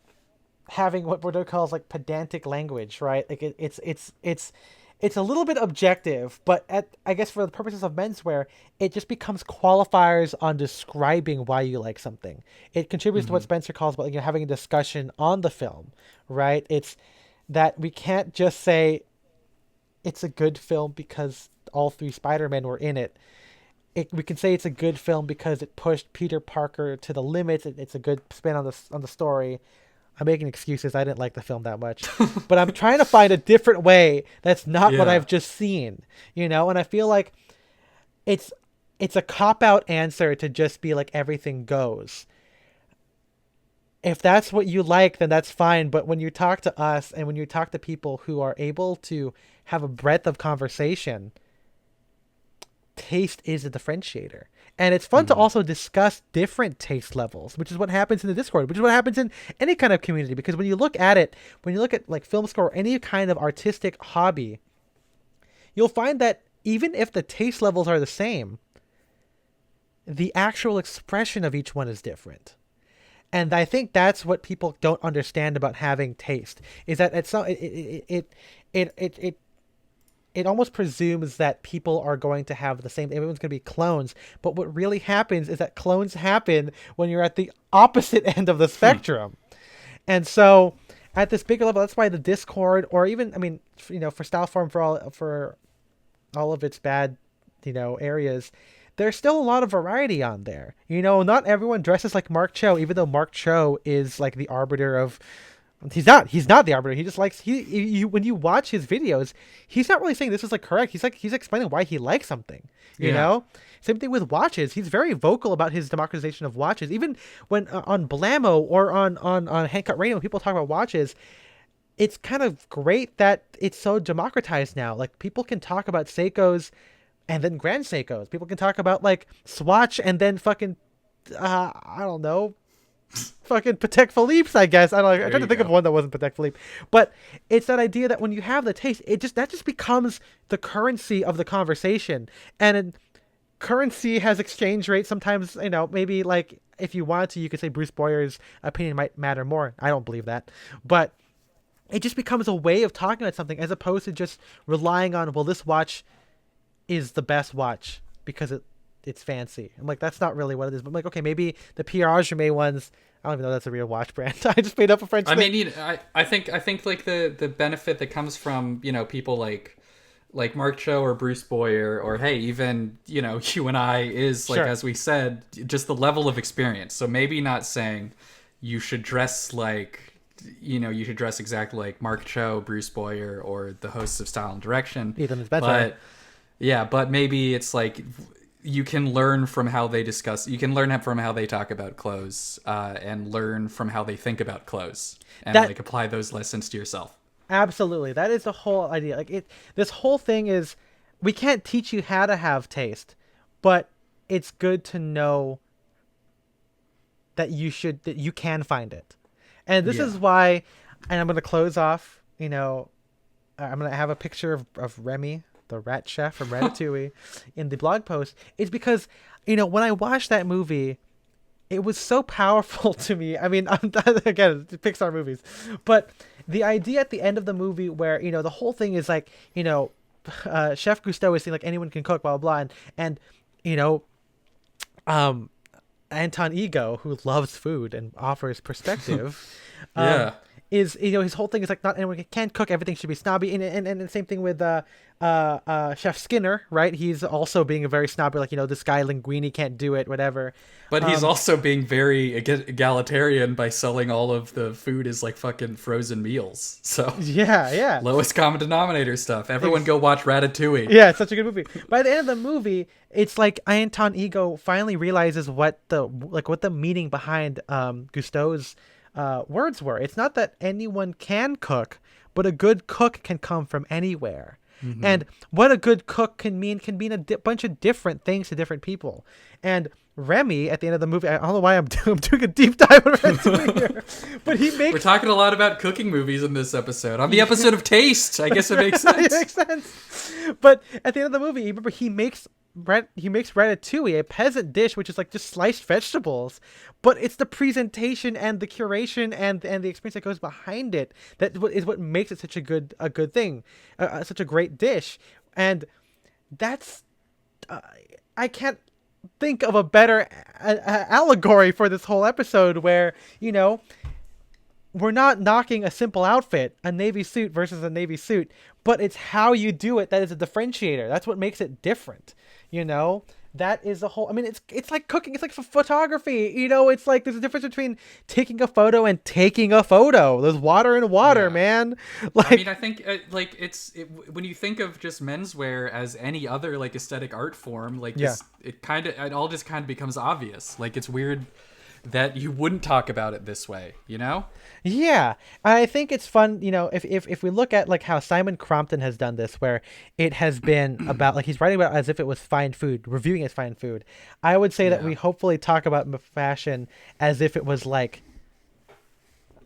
having what Bordeaux calls like pedantic language, right? Like it's a little bit objective, but I guess for the purposes of menswear, it just becomes qualifiers on describing why you like something. It contributes to what Spencer calls about having a discussion on the film, right? It's that we can't just say it's a good film because all three Spider-Men were in it. We can say it's a good film because it pushed Peter Parker to the limits. It's a good spin on the story. I'm making excuses. I didn't like the film that much, but I'm trying to find a different way that's not what Yeah. I've just seen, and I feel like it's a cop out answer to just be like everything goes. If that's what you like, then that's fine. But when you talk to us and when you talk to people who are able to have a breadth of conversation, taste is a differentiator. And it's fun to also discuss different taste levels, which is what happens in the Discord, which is what happens in any kind of community. Because when you look at it, when you look at like film score or any kind of artistic hobby, you'll find that even if the taste levels are the same, the actual expression of each one is different. And I think that's what people don't understand about having taste, is that it almost presumes that people are going to have the same, everyone's going to be clones. But what really happens is that clones happen when you're at the opposite end of the spectrum. And so at this bigger level, that's why the Discord, or even, I mean, for Styleform, for all of its bad, areas, there's still a lot of variety on there. Not everyone dresses like Mark Cho, even though Mark Cho is like the arbiter of, he's not the arbiter. He just likes, when you watch his videos, he's not really saying this is like correct. He's explaining why he likes something, you know? Same thing with watches. He's very vocal about his democratization of watches. Even when on Blammo or on Handcut Radio, people talk about watches. It's kind of great that it's so democratized now. Like, people can talk about Seikos and then Grand Seikos. People can talk about like Swatch and then fucking, I don't know, fucking Patek Philippe's, I guess. I don't know. I'm trying to think of one that wasn't Patek Philippe. But it's that idea that when you have the taste, that just becomes the currency of the conversation. And currency has exchange rate. Sometimes, maybe like if you wanted to, you could say Bruce Boyer's opinion might matter more. I don't believe that. But it just becomes a way of talking about something as opposed to just relying on, well, this watch is the best watch because it's fancy. I'm like, that's not really what it is. But I'm like, okay, maybe the Pierre Germain ones, I don't even know that's a real watch brand. I just made up a French thing. Mean, I think like the benefit that comes from, people like Mark Cho or Bruce Boyer, or hey, even, you and I, is like, sure, as we said, just the level of experience. So maybe not saying you should dress like, you should dress exactly like Mark Cho, Bruce Boyer, or the hosts of Style and Direction. But maybe it's like you can learn from how they discuss. You can learn from how they talk about clothes, and learn from how they think about clothes, and like apply those lessons to yourself. Absolutely, that is the whole idea. Like this whole thing is, we can't teach you how to have taste, but it's good to know that you can find it, and this is why. And I'm gonna close off. I'm gonna have a picture of Remy, the rat chef from Ratatouille, in the blog post, is because, when I watched that movie, it was so powerful to me. I mean, again, Pixar movies, but the idea at the end of the movie where, the whole thing is like, Chef Cousteau is saying like anyone can cook, blah, blah, blah. And Anton Ego, who loves food and offers perspective, is, his whole thing is like, not anyone can cook, everything should be snobby. And the same thing with Chef Skinner, right? He's also being a very snobby, like, this guy Linguini can't do it, whatever. But he's also being very egalitarian by selling all of the food as like fucking frozen meals. So yeah, lowest common denominator stuff. Everyone go watch Ratatouille. Yeah, it's such a good movie. By the end of the movie, it's like Anton Ego finally realizes what the meaning behind Cousteau's words were. It's not that anyone can cook, but a good cook can come from anywhere. Mm-hmm. And what a good cook can mean a bunch of different things to different people. And Remy, at the end of the movie, I don't know why I'm doing a deep dive on Ratatouille here, but we're talking a lot about cooking movies in this episode. On the episode of Taste, I guess it makes sense. It makes sense. But at the end of the movie, remember, he makes ratatouille, a peasant dish, which is like just sliced vegetables, but it's the presentation and the curation and the experience that goes behind it that is what makes it such a good thing, such a great dish. And that's I can't think of a better allegory for this whole episode, where we're not knocking a simple outfit, a navy suit versus a navy suit, but it's how you do it that is a differentiator. That's what makes it different. That is the whole. I mean, it's like cooking. It's like photography. It's like there's a difference between taking a photo and taking a photo. There's water and water, man. Like, I mean, I think when you think of just menswear as any other like aesthetic art form, like it all just kind of becomes obvious. Like, it's weird that you wouldn't talk about it this way, Yeah, I think it's fun, if we look at like how Simon Crompton has done this, where it has been about like he's writing about it as if it was fine food, reviewing it as fine food. I would say that Yeah. we hopefully talk about fashion as if it was like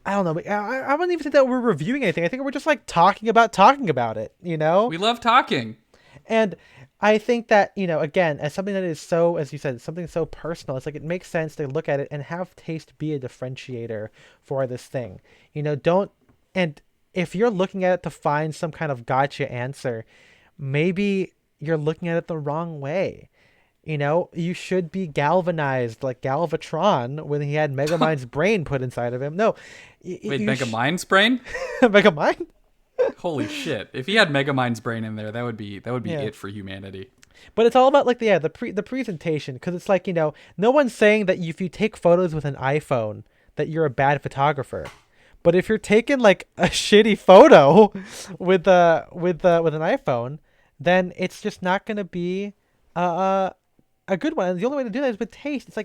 I don't know. I wouldn't even say that we're reviewing anything. I think we're just like talking about it, We love talking. And I think that, again, as something that is so, as you said, something so personal, it's like it makes sense to look at it and have taste be a differentiator for this thing. Don't, and if you're looking at it to find some kind of gotcha answer, maybe you're looking at it the wrong way. You should be galvanized like Galvatron when he had Megamind's brain put inside of him. No, Wait, Mega Mind's brain? Megamind? Holy shit! If he had Megamind's brain in there, that would be Yeah. it for humanity. But it's all about like the presentation, because it's like no one's saying that if you take photos with an iPhone that you're a bad photographer, but if you're taking like a shitty photo with an iPhone, then it's just not gonna be a good one. And the only way to do that is with taste. It's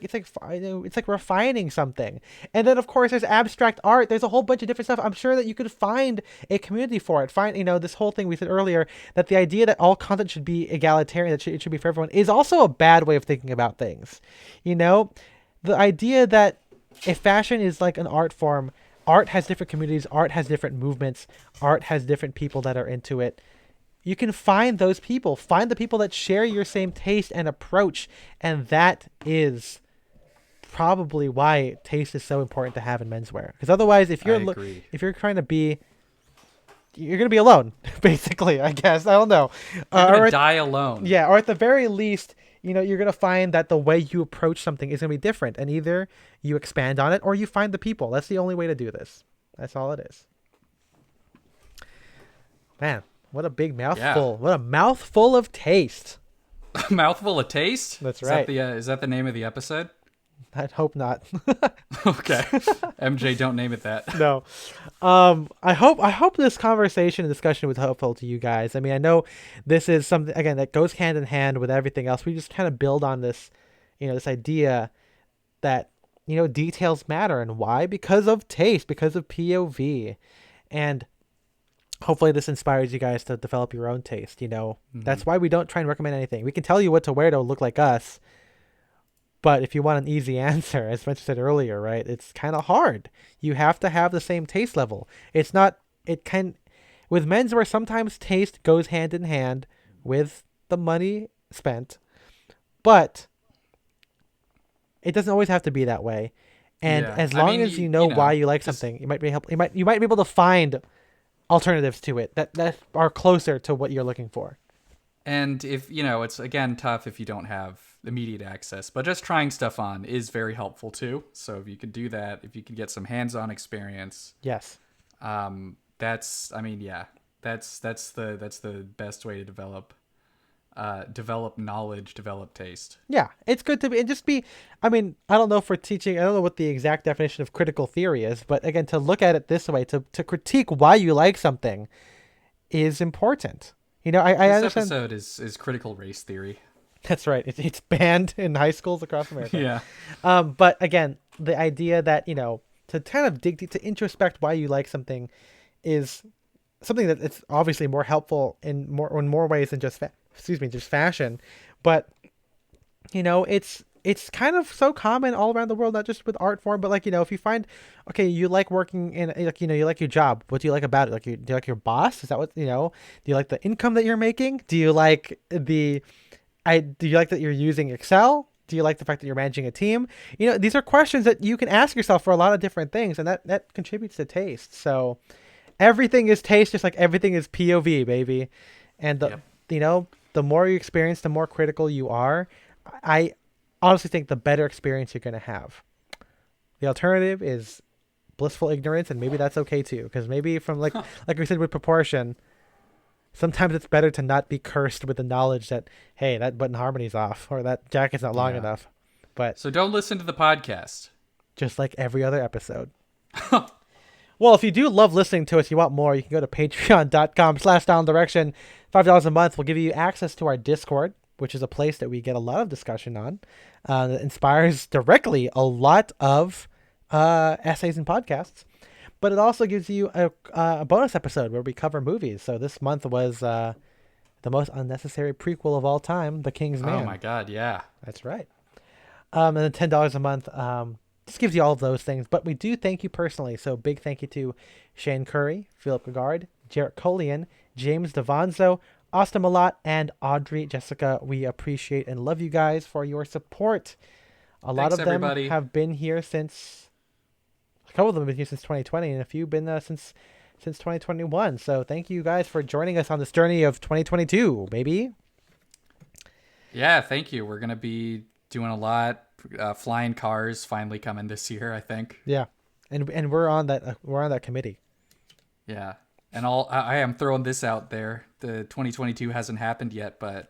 like refining something. And then of course there's abstract art. There's a whole bunch of different stuff. I'm sure that you could find a community for it. Find this whole thing we said earlier, that the idea that all content should be egalitarian, that it should be for everyone, is also a bad way of thinking about things. The idea that if fashion is like an art form, art has different communities, art has different movements, art has different people that are into it. You can find those people, find the people that share your same taste and approach, and that is probably why taste is so important to have in menswear. Because otherwise, if I agree. if you're trying to be, you're gonna be alone, basically. I guess I don't know. You're Or gonna at- die alone. yeah, or at the very least, you're gonna find that the way you approach something is gonna be different, and either you expand on it or you find the people. That's the only way to do this. That's all it is. Man. What a big mouthful. Yeah. What a mouthful of taste. Mouthful of Taste. That's is right. Is that the name of the episode? I'd hope not. Okay. MJ, don't name it that. No. I hope this conversation and discussion was helpful to you guys. I mean, I know this is something again that goes hand in hand with everything else. We just kind of build on this, this idea that, details matter. And why? Because of taste, because of POV. And hopefully this inspires you guys to develop your own taste. That's why we don't try and recommend anything. We can tell you what to wear to look like us, but if you want an easy answer, as Spencer said earlier, right, it's kind of hard. You have to have the same taste level. With menswear, sometimes taste goes hand in hand with the money spent, but it doesn't always have to be that way. And Yeah. as I long mean, as you know why you like something, you might be able to find alternatives to it that are closer to what you're looking for. And if it's again tough if you don't have immediate access, but just trying stuff on is very helpful too. So if you could do that, if you could get some hands-on experience, Yes. that's the best way to develop knowledge, develop taste. Yeah, it's good to be and just be. I mean, I don't know if we're teaching. I don't know what the exact definition of critical theory is, but again, to look at it this way, to critique why you like something, is important. I This understand. episode is critical race theory. That's right. It's banned in high schools across America. Yeah. But again, the idea that to kind of dig deep, to introspect why you like something, is something that it's obviously more helpful in more ways than just just fashion. But it's kind of so common all around the world, not just with art form, but like if you find, okay, you like working in like you like your job. What do you like about it? Like do you like your boss? Is that what do you like the income that you're making? Do you like do you like that you're using Excel? Do you like the fact that you're managing a team? These are questions that you can ask yourself for a lot of different things, and that contributes to taste. So everything is taste, just like everything is POV, baby. And the more you experience, the more critical you are. I honestly think the better experience you're going to have. The alternative is blissful ignorance, and maybe that's okay too, because maybe from like we said with proportion, sometimes it's better to not be cursed with the knowledge that, hey, that button harmony's off, or that jacket's not long enough. But So don't listen to the podcast. just like every other episode. Well, if you do love listening to us, you want more, you can go to patreon.com/downdirection. $5 a month will give you access to our Discord. which is a place that we get a lot of discussion on, that inspires directly a lot of essays and podcasts. But it also gives you a bonus episode where we cover movies. So this month was the most unnecessary prequel of all time, The King's Oh Man. my God, yeah. That's right. And then $10 a month just gives you all of those things. But we do thank you personally. So big thank you to Shane Curry, Philip Gagard, Jarrett Colian, James Devanzo, Austin Malott, and Audrey Jessica. We appreciate and love you guys for your support. A lot Thanks, of them everybody. have been here since, a couple of them have been here since 2020, and a few been since 2021. So thank you guys for joining us on this journey of 2022, baby. Yeah, thank you. We're gonna be doing a lot. Flying cars finally coming this year, I think. Yeah, and we're on that committee. Yeah, and I am throwing this out there. The 2022 hasn't happened yet, but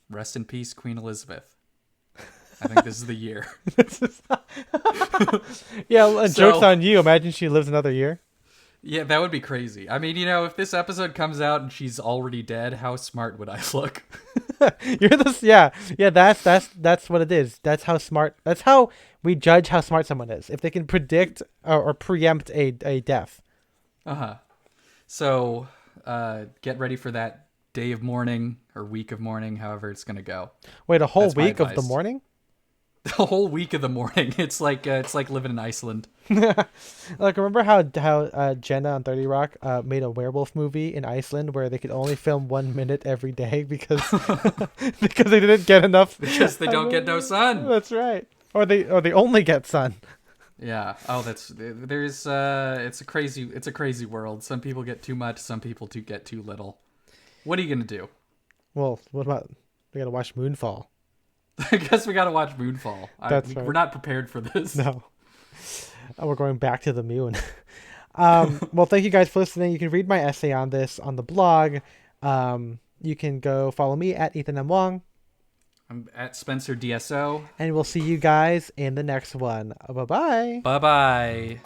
rest in peace, Queen Elizabeth. I think this is the year. Yeah, and So- joke's on you. Imagine she lives another year. Yeah, that would be crazy. I mean, you know, if this episode comes out and she's already dead, how smart would I look? You're this, yeah. That's what it is. That's how smart. That's how we judge how smart someone is. If they can predict or preempt a death. Uh-huh. So, get ready for that day of mourning or week of mourning, however it's gonna go. Wait, a whole That's my week of the advice. morning? The whole week of the mourning. It's like living in Iceland. Like, remember how Jenna on 30 Rock made a werewolf movie in Iceland where they could only film 1 minute every day because because they didn't get enough. Because they don't get no sun. That's right. Or they only get sun. Yeah. Oh, there's it's a crazy world. Some people get too much, some people get too little. What are you gonna do? Well, what about we gotta watch Moonfall? I guess we gotta watch Moonfall. That's right. We're not prepared for this. No. We're going back to the moon. Well, thank you guys for listening. You can read my essay on this on the blog. You can go follow me at Ethan M. Wong. I'm at Spencer DSO. And we'll see you guys in the next one. Bye-bye. Bye bye.